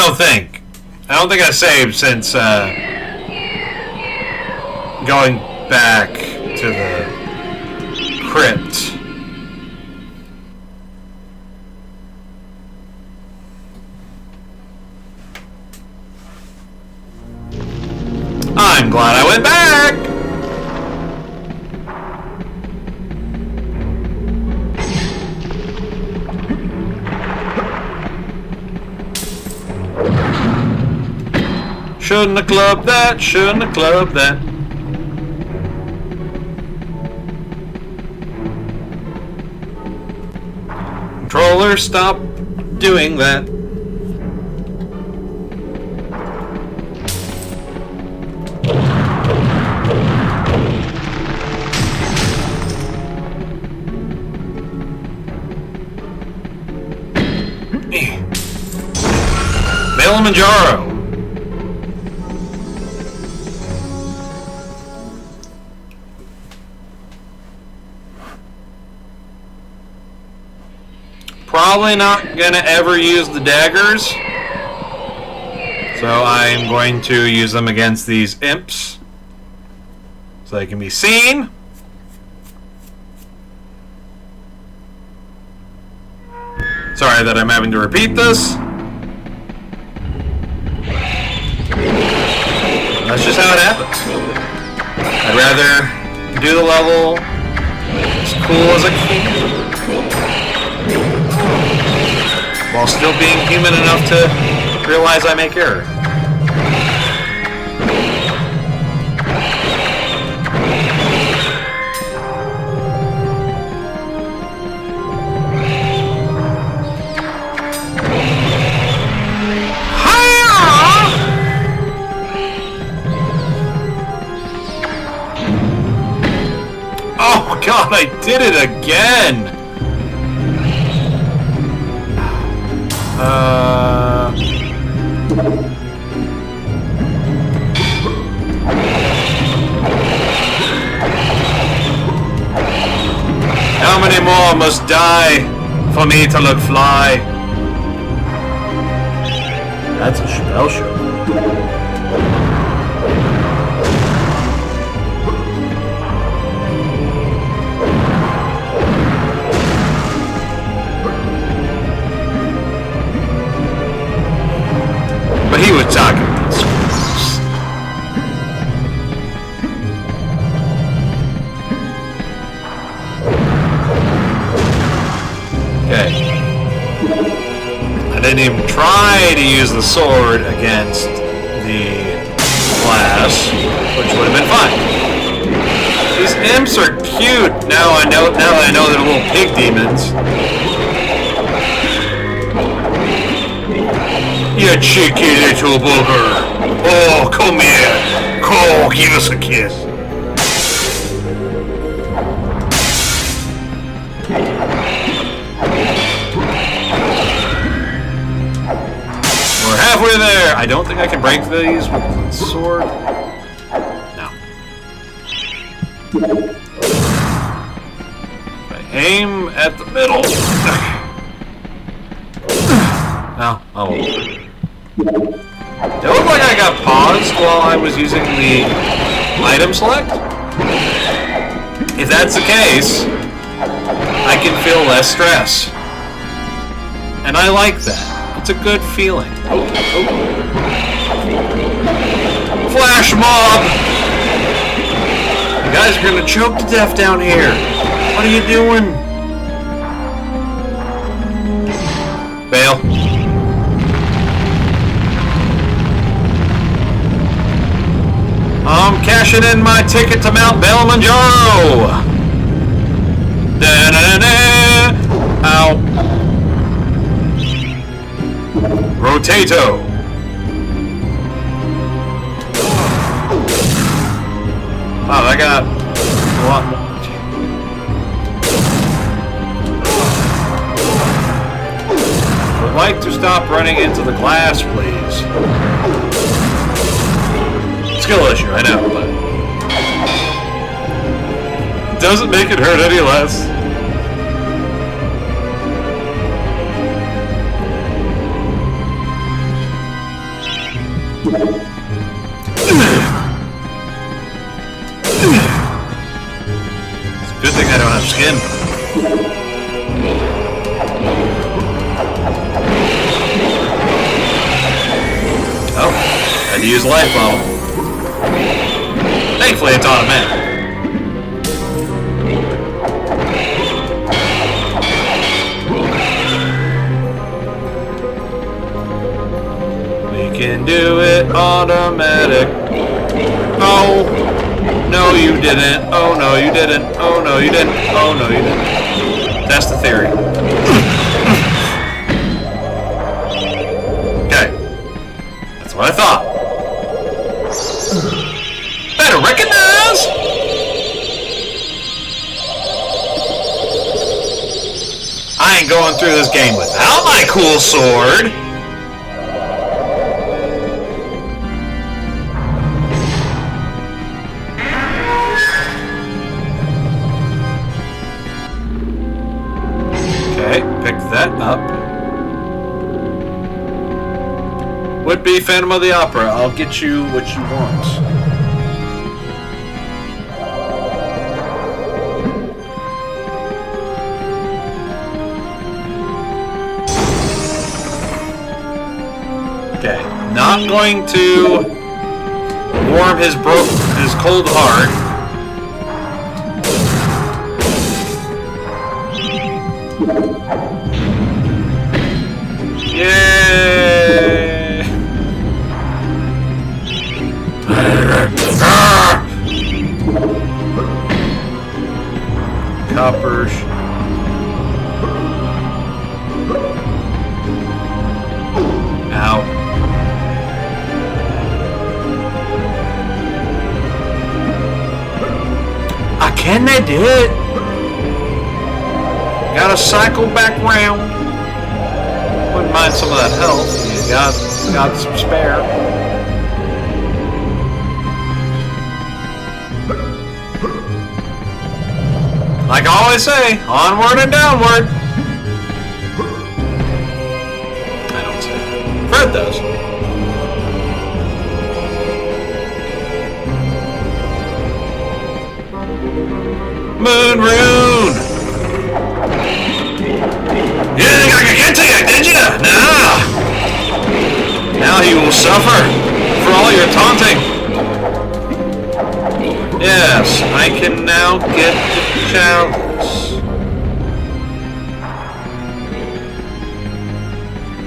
don't think I saved since going back to the crypt. I'm glad I went back! Shouldn't have clubbed that, shouldn't have clubbed that. Controller, stop doing that. Kilimanjaro. Probably not gonna ever use the daggers, so I'm going to use them against these imps so they can be seen. Sorry that I'm having to repeat this. That's just how it happens. I'd rather do the level as cool as I can, while still being human enough to realize I make error. Oh God, I did it again! How many more must die for me to look fly? That's a spell show. But he was talking about schools. Okay. I didn't even try to use the sword against the glass, which would have been fine. These imps are cute. Now that I know they're little pig demons. You cheeky little booger. Oh, come here. Oh, give us a kiss. We're halfway there. I don't think I can break these with the sword. No. I aim at the middle. No. Oh. It looked like I got paused while I was using the item select. If that's the case, I can feel less stress. And I like that. It's a good feeling. Flash mob! You guys are gonna choke to death down here. What are you doing? Bail. I'm cashing in my ticket to Mount Kilimanjaro. Da-da-da-da. Ow. Rotato. Wow, that got a lot more. I'd like to stop running into the glass, please. skill issue, I know, but doesn't make it hurt any less. It's a good thing I don't have skin. Oh, had to use a life bottle. Thankfully, it's automatic. We can do it automatic. Oh, no, you didn't. Oh, no, you didn't. Oh, no, you didn't. Oh, no, you didn't. That's the theory. Okay. That's what I thought. Better recognize! I ain't going through this game without my cool sword. Okay, pick that up. Would be Phantom of the Opera. I'll get you what you want. Okay, not going to warm his cold heart. Yay! Coppers. Ow. Can they do it? Gotta cycle back round. Wouldn't mind some of that health. You got some spare. Like I always say, onward and downward. I don't say that. Fred does. Moon Rune! You didn't think I could get to you, did you? Nah! Now you will suffer for all your taunting. Yes, I can now get the chalice.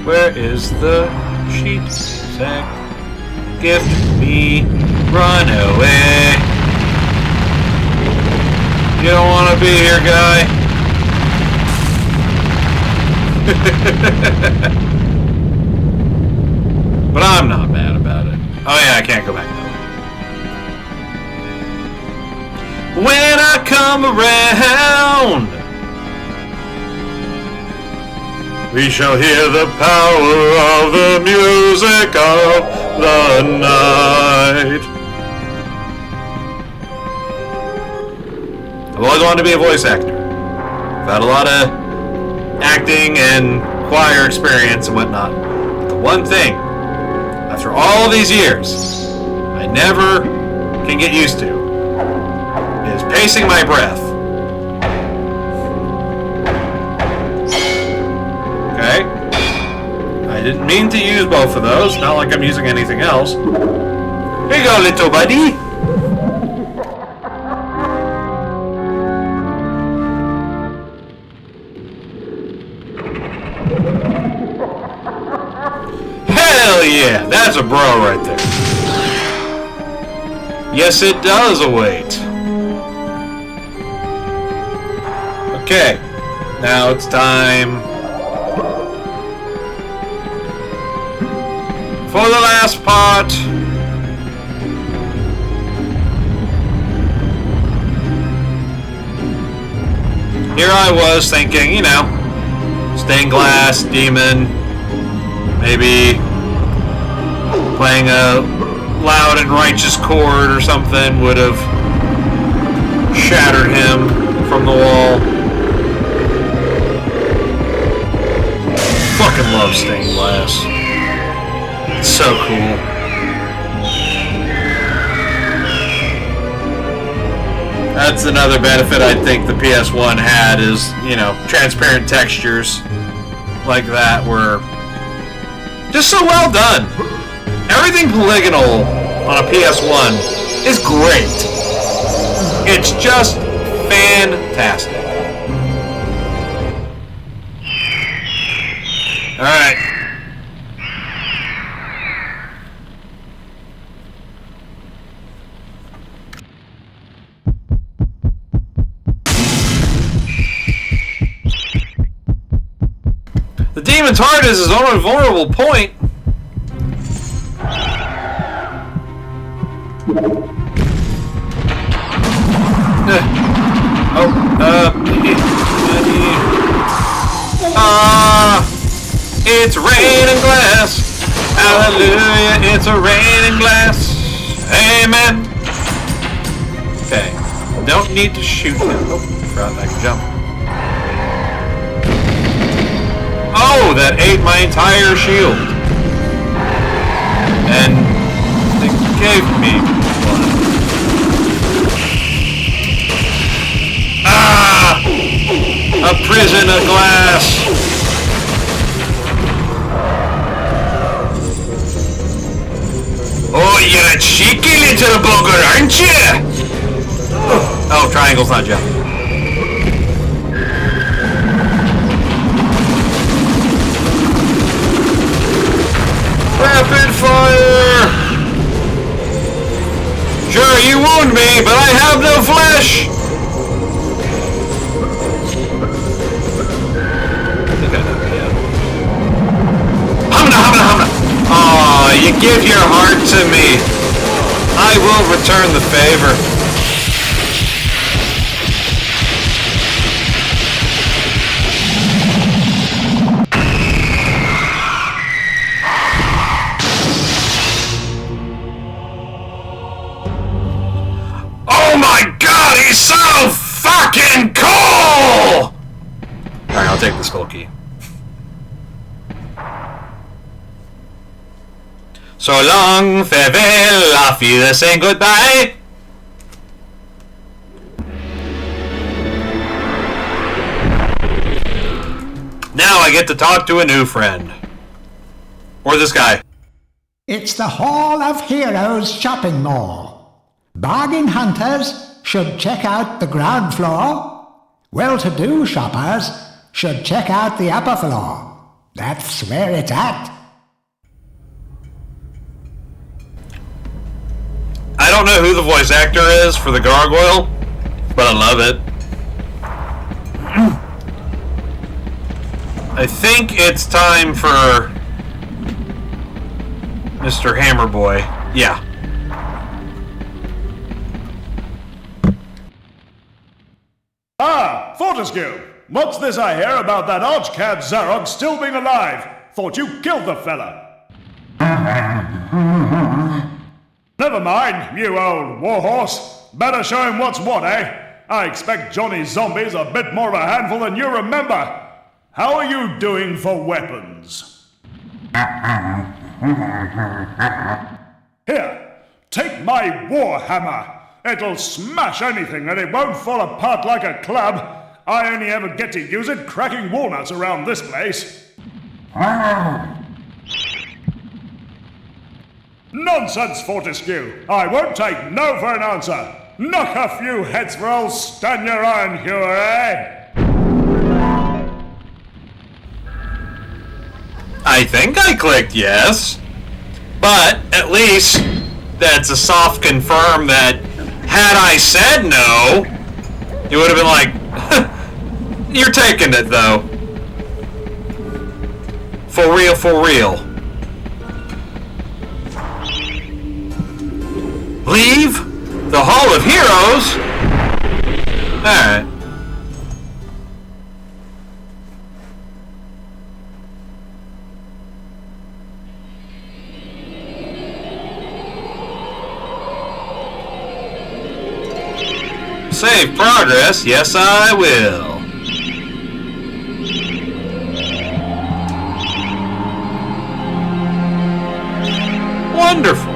Where is the sheet sack? Gift me, run away. You don't want to be here, guy. But I'm not mad about it. Oh yeah, I can't go back that way. When I come around, we shall hear the power of the music of the night. I've always wanted to be a voice actor. I've had a lot of acting and choir experience and whatnot. But the one thing, after all these years, I never can get used to is pacing my breath. Okay? I didn't mean to use both of those, not like I'm using anything else. Here you go, little buddy. Hell yeah, that's a bro right there. Yes, it does await. Okay, now it's time for the last part. Here I was thinking, you know, stained glass, demon, maybe playing a loud and righteous chord or something would have shattered him from the wall. Fucking love stained glass. It's so cool. That's another benefit I think the PS1 had is, you know, transparent textures like that were just so well done. Everything polygonal on a PS1 is great. It's just fantastic. Alright. The demon's heart is his own vulnerable point. It's raining glass. Hallelujah, it's a raining glass. Amen. Okay, don't need to shoot him. Oh, forgot I can jump. Oh, that ate my entire shield. And it gave me one. Ah! A prison of glass. Oh, you're a cheeky little bugger, aren't you? Oh, triangle's not jumping. Rapid fire! Sure, you wound me, but I have no flesh! I think I know, yeah. Hamna, hamna, hamna! Aw, you give your heart to me. I will return the favor. Oh my god, he's so fucking cool! Alright, I'll take the skull key. So long, farewell, auf Wiedersehen, goodbye! Now I get to talk to a new friend. Or this guy. It's the Hall of Heroes shopping mall. Bargain hunters should check out the ground floor. Well-to-do shoppers should check out the upper floor. That's where it's at. I don't know who the voice actor is for the gargoyle, but I love it. I think it's time for Mr. Hammerboy. Yeah. Ah, Fortescue! What's this I hear about that archcad Zarok still being alive? Thought you killed the fella. Never mind, you old warhorse. Better show him what's what, eh? I expect Johnny's zombies a bit more of a handful than you remember. How are you doing for weapons? Here, take my warhammer. It'll smash anything and it won't fall apart like a club. I only ever get to use it cracking walnuts around this place. Nonsense, Fortescue. I won't take no for an answer. Knock a few heads for old Stan your iron hewer, eh? I think I clicked yes. But at least that's a soft confirm that had I said no, it would have been like, you're taking it though. For real, for real. Leave the Hall of Heroes? Alright. Save progress. Yes, I will. Wonderful.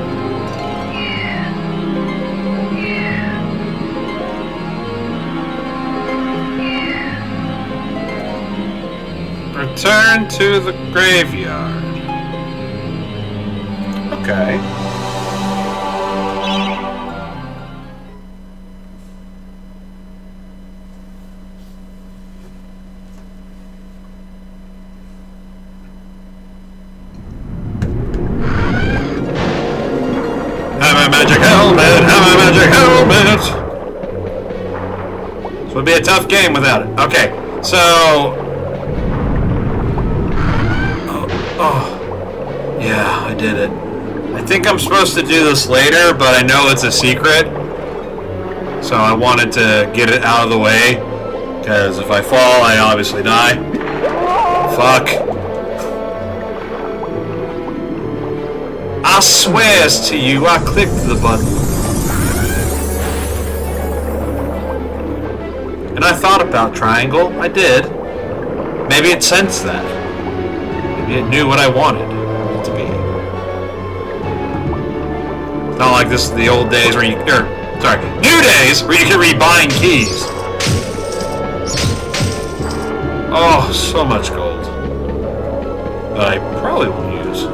Return to the graveyard. Okay. Have a magic helmet! Have a magic helmet! This would be a tough game without it. Okay, so... Oh, yeah, I did it. I think I'm supposed to do this later, but I know it's a secret. So I wanted to get it out of the way, because if I fall, I obviously die. Fuck. I swears to you, I clicked the button. And I thought about triangle. I did. Maybe it sensed that. Maybe it knew what I wanted it to be. It's not like this is the old days where you... new days where you can rebind keys. Oh, so much gold. That I probably won't use.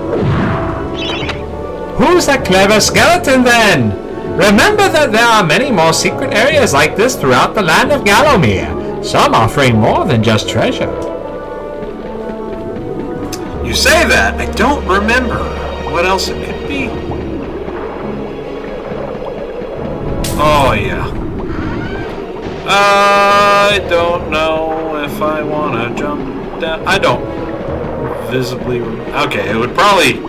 Who's a clever skeleton then? Remember that there are many more secret areas like this throughout the land of Gallowmere, some offering more than just treasure. You say that, I don't remember what else it could be. Oh, yeah. I don't know if I want to jump down. I don't visibly... Okay, it would probably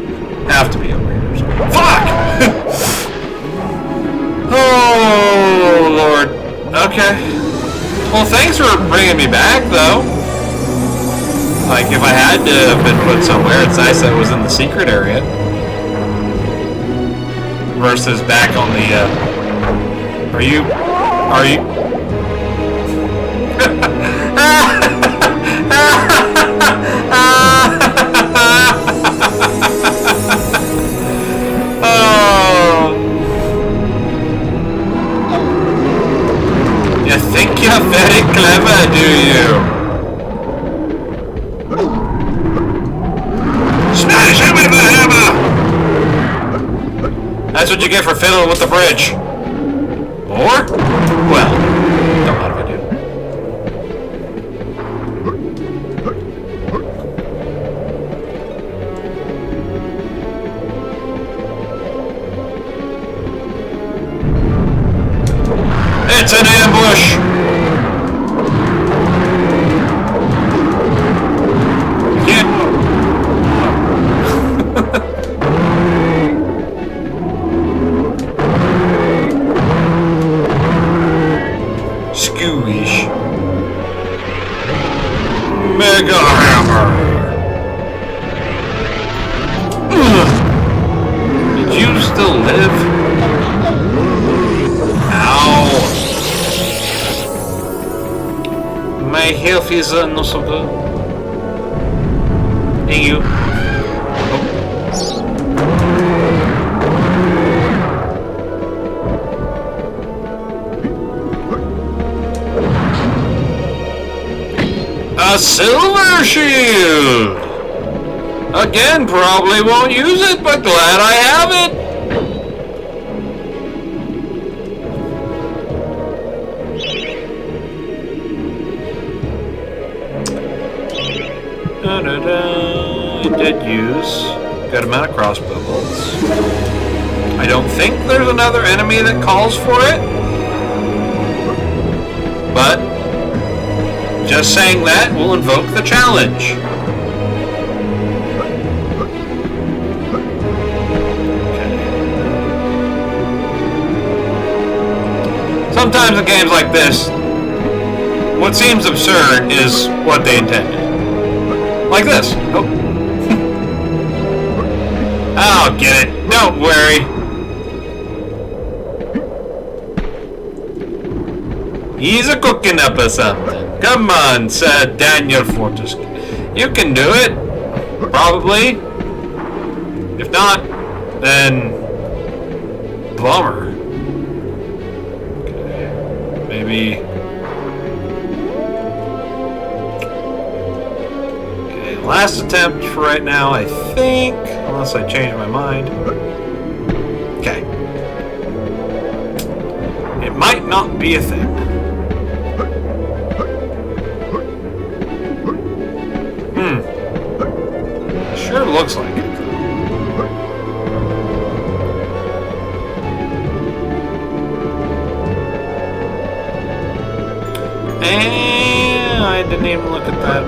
have to be over here. Fuck! Oh, Lord. Okay. Well, thanks for bringing me back, though. Like, if I had to have been put somewhere, it's nice that it was in the secret area. Versus back on the, Are you... Oh. You think you're very clever, do you? Smash him with the hammer! That's what you get for fiddling with the bridge. Or? Well, don't mind if I do. It's an ambush! Scooish. Mega hammer! Did you still live? Ow! My health is not so good. Thank you. A silver shield! Again, probably won't use it, but glad I have it! I did use a good amount of crossbow bolts. I don't think there's another enemy that calls for it, but just saying that will invoke the challenge. Okay. Sometimes in games like this, what seems absurd is what they intended. Like this. Oh. I'll get it. Don't worry. He's a cooking up or something. Come on, Sir Daniel Fortescue. You can do it. Probably. If not, then... bummer. Okay. Maybe... okay, last attempt for right now, I think. Unless I change my mind. Okay. It might not be a thing. Sure looks like it. And I didn't even look at that.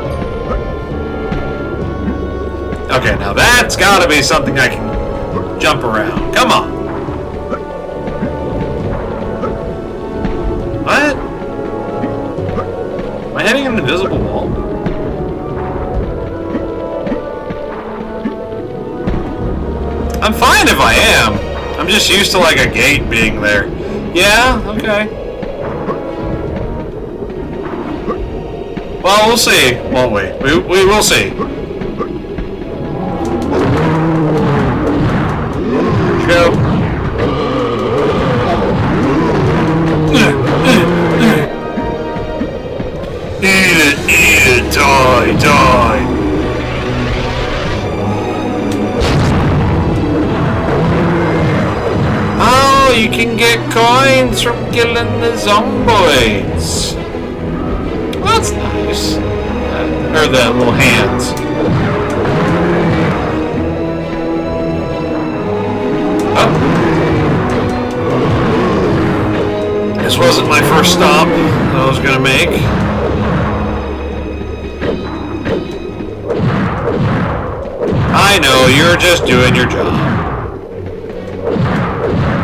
Okay, now that's gotta be something I can jump around. Come on. What? Am I hitting an invisible wall? I'm fine if I am. I'm just used to like a gate being there. Yeah, okay. Well, we'll see, won't we? We will see. Go. Eat it, die, die. Oh, you can get coins from killing the zomboids. Well, that's nice. Or the little hands. Oh. This wasn't my first stop that I was gonna make. I know, you're just doing your job.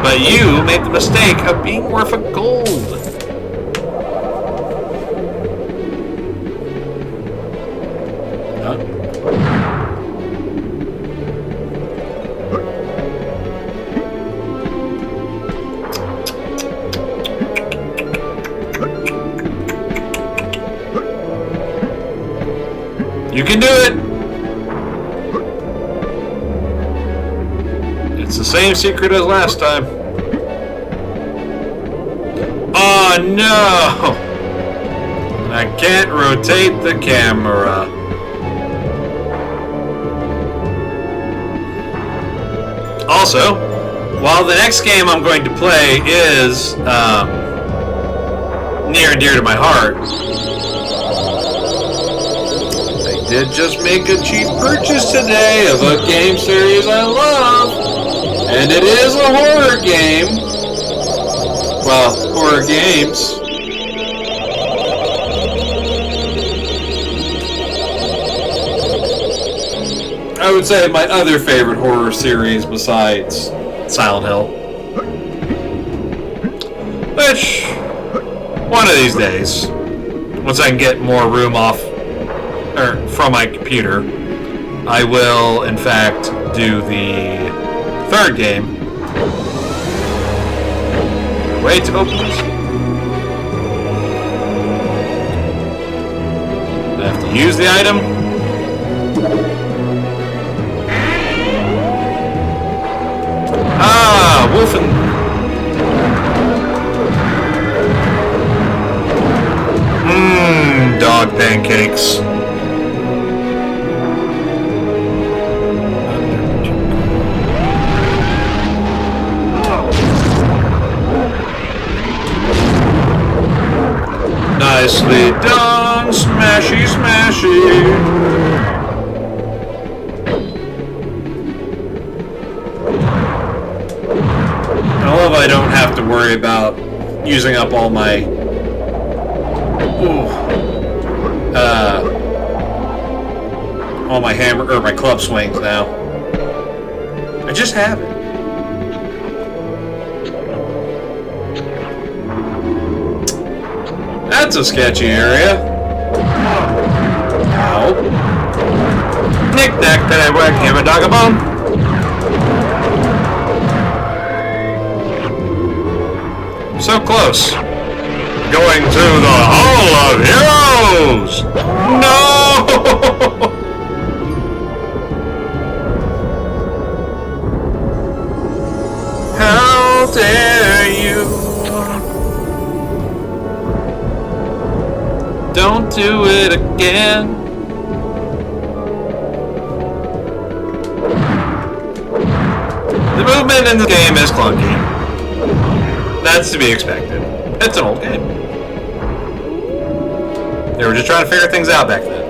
But you made the mistake of being worth a gold. Huh? You can do it! It's the same secret as last time. Oh no! I can't rotate the camera. Also, while the next game I'm going to play is near and dear to my heart, I did just make a cheap purchase today of a game series I love. And it is a horror game. Well, horror games. I would say my other favorite horror series besides Silent Hill. Which, one of these days, once I can get more room off, or from my computer, I will, in fact, do the third game. Way to open this. I have to use the item. Ah, wolfen. Mmm, dog pancakes. Nicely done, smashy, smashy. I love I don't have to worry about using up all my all my hammer or my club swings now. I just have it. That's a sketchy area. Ow. Knick-knack, paddywhack, hammer, dog a bone. So close. going to the Hall of Heroes! No! How dare you? Don't do it again. The movement in the game is clunky. That's to be expected. It's an old game. They were just trying to figure things out back then.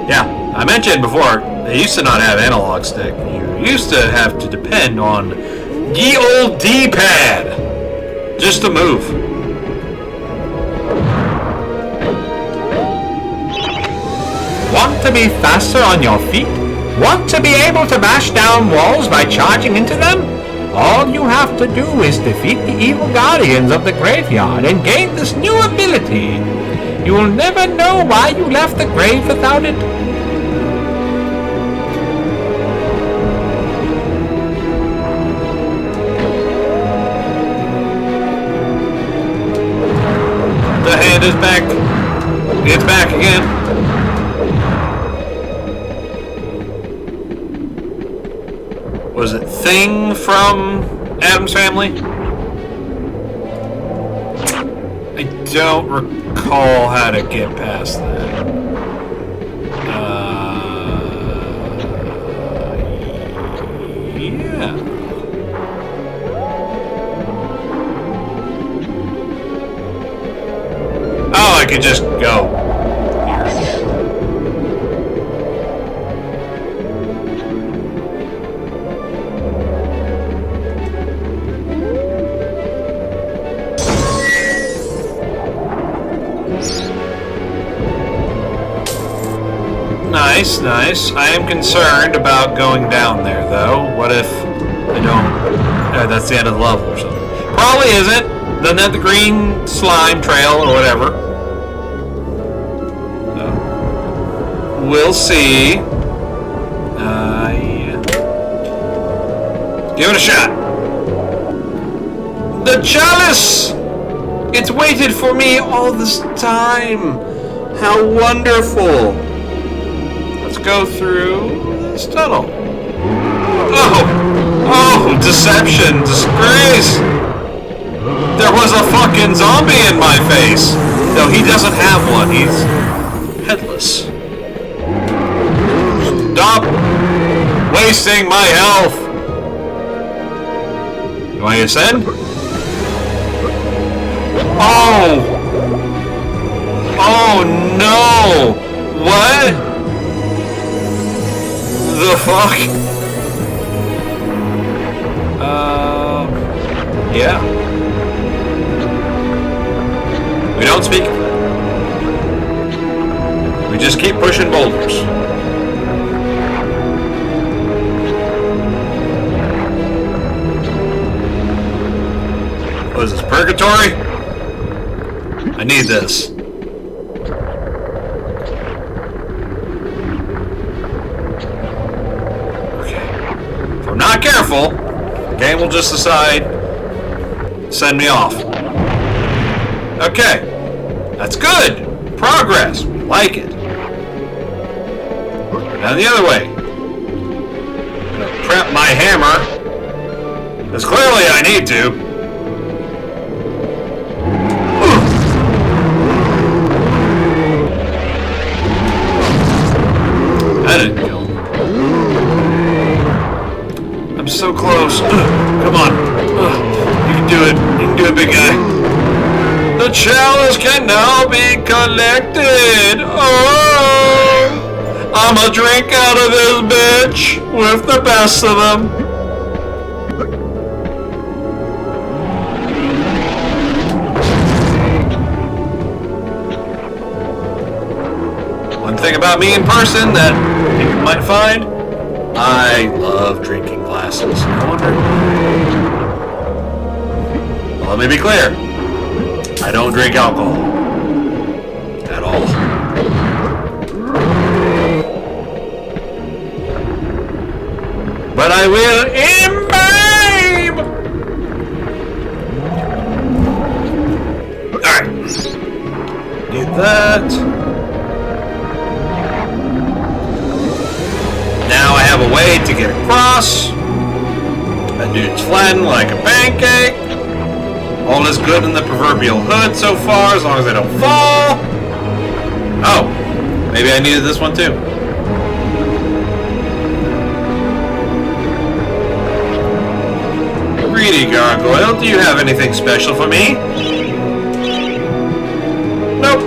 Yeah, I mentioned before, they used to not have analog stick. You used to have to depend on ye old D-pad just to move. Want to be faster on your feet? Want to be able to bash down walls by charging into them? All you have to do is defeat the evil guardians of the graveyard and gain this new ability. You will never know why you left the grave without it. The hand is back. It's back again. Was it Thing from Addams Family? I don't recall how to get past that. Yeah. Oh, I could just go. Nice, nice. I am concerned about going down there, though. What if I don't... that's the end of the level or something. Probably isn't. Doesn't have the green slime trail or whatever. So, we'll see. Yeah. Give it a shot. The chalice! It's waited for me all this time. How wonderful. Let's go through this tunnel. Oh, deception, disgrace. There was a fucking zombie in my face. No, he doesn't have one. He's headless. Stop wasting my health. You want to ascend? Oh. Oh no. What? The fuck? Yeah. We don't speak. We just keep pushing boulders. What is this, purgatory? I need this. Not careful, the game will just decide to send me off. Okay, that's good. Progress, we like it. Now the other way. I'm gonna prep my hammer, because clearly I need to. That didn't kill him. So close. Come on. You can do it. You can do it, big guy. The chalice can now be collected. Oh, I'ma drink out of this bitch with the best of them. One thing about me in person that you might find, I love drinking glasses. I wonder. Well, let me be clear. I don't drink alcohol. At all. But I will imbibe! that. Now I have a way to get across. That dude's flattened like a pancake. All is good in the proverbial hood so far, as long as I don't fall. Oh, maybe I needed this one too. Greedy gargoyle, do you have anything special for me? Nope.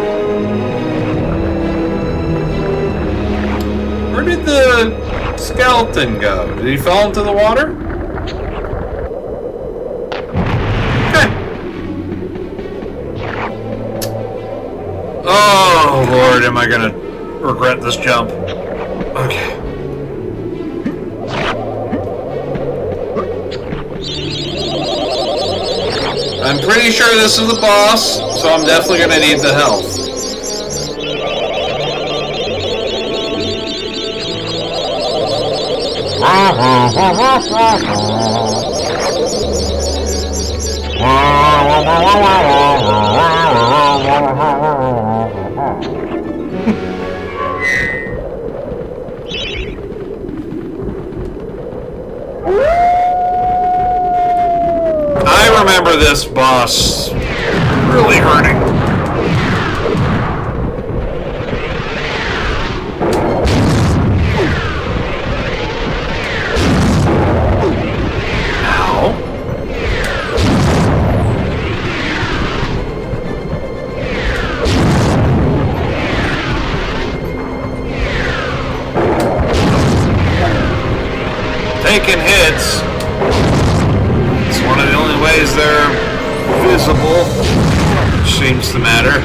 Where did the skeleton go? Did he fall into the water? Okay. Oh, Lord, am I gonna regret this jump? Okay. I'm pretty sure this is the boss, so I'm definitely gonna need the health. I remember this boss really hurting. Ow. Taking hits. It's one of the only ways they're visible, which seems to matter.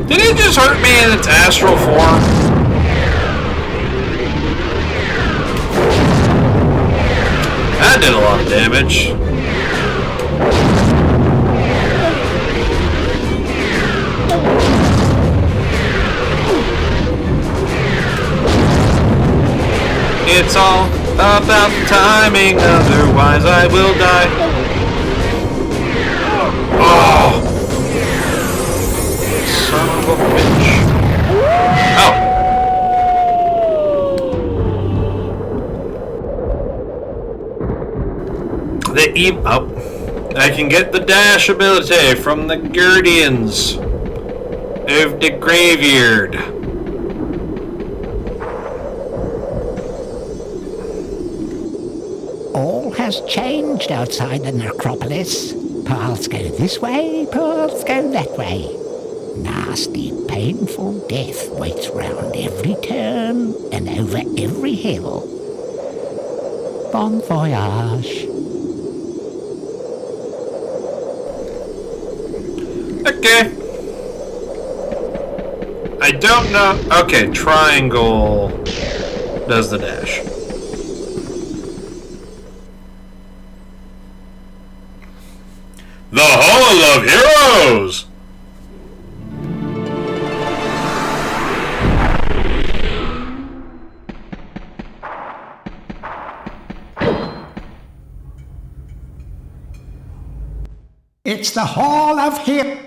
Did it just hurt me in its astral form? That did a lot of damage. It's all about the timing, otherwise I will die. Oh! Son of a bitch. Oh! Oh! I can get the dash ability from the Guardians of the Graveyard. All has changed outside the necropolis. Paths go this way, paths go that way. Nasty, painful death waits round every turn and over every hill. Bon voyage. Okay. I don't know. Okay, triangle does the dash. The Hall of Heroes! It's the Hall of Heroes.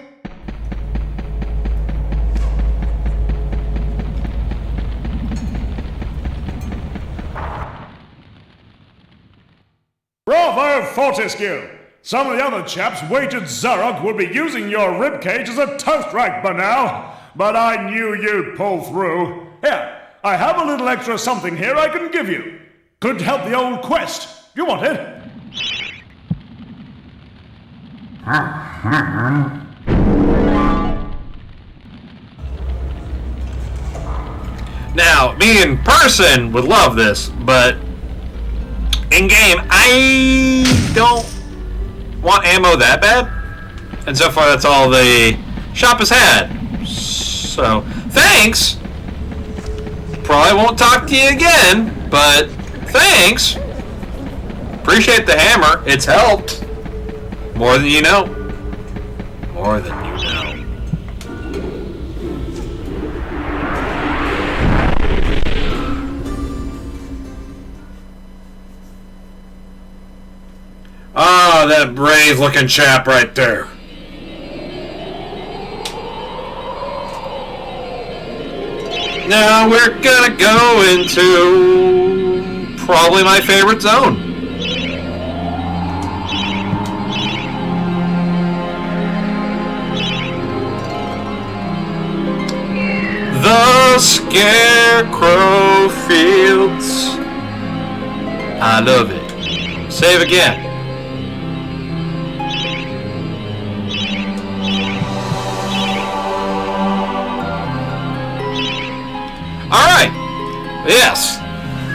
Bravo, Fortescue! Some of the other chaps wagered Zarok would be using your ribcage as a toast rack by now, but I knew you'd pull through. Here, I have a little extra something here I can give you. Could help the old quest. You want it? Now, me in person would love this, but in game, I don't want ammo that bad. And so far, that's all the shop has had. So, thanks. Probably won't talk to you again, but thanks. Appreciate the hammer. It's helped. More than you know. More than you know. Oh, that brave looking chap right there. Now we're gonna go into probably my favorite zone. The Scarecrow Fields. I love it. Save again. Alright. Yes.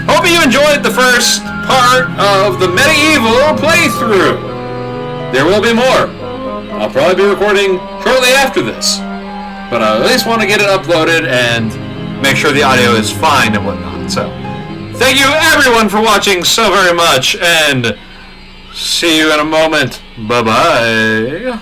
Hope you enjoyed the first part of the MediEvil playthrough. There will be more. I'll probably be recording shortly after this. But I at least want to get it uploaded and make sure the audio is fine and whatnot. So, thank you everyone for watching so very much, and see you in a moment. Bye-bye.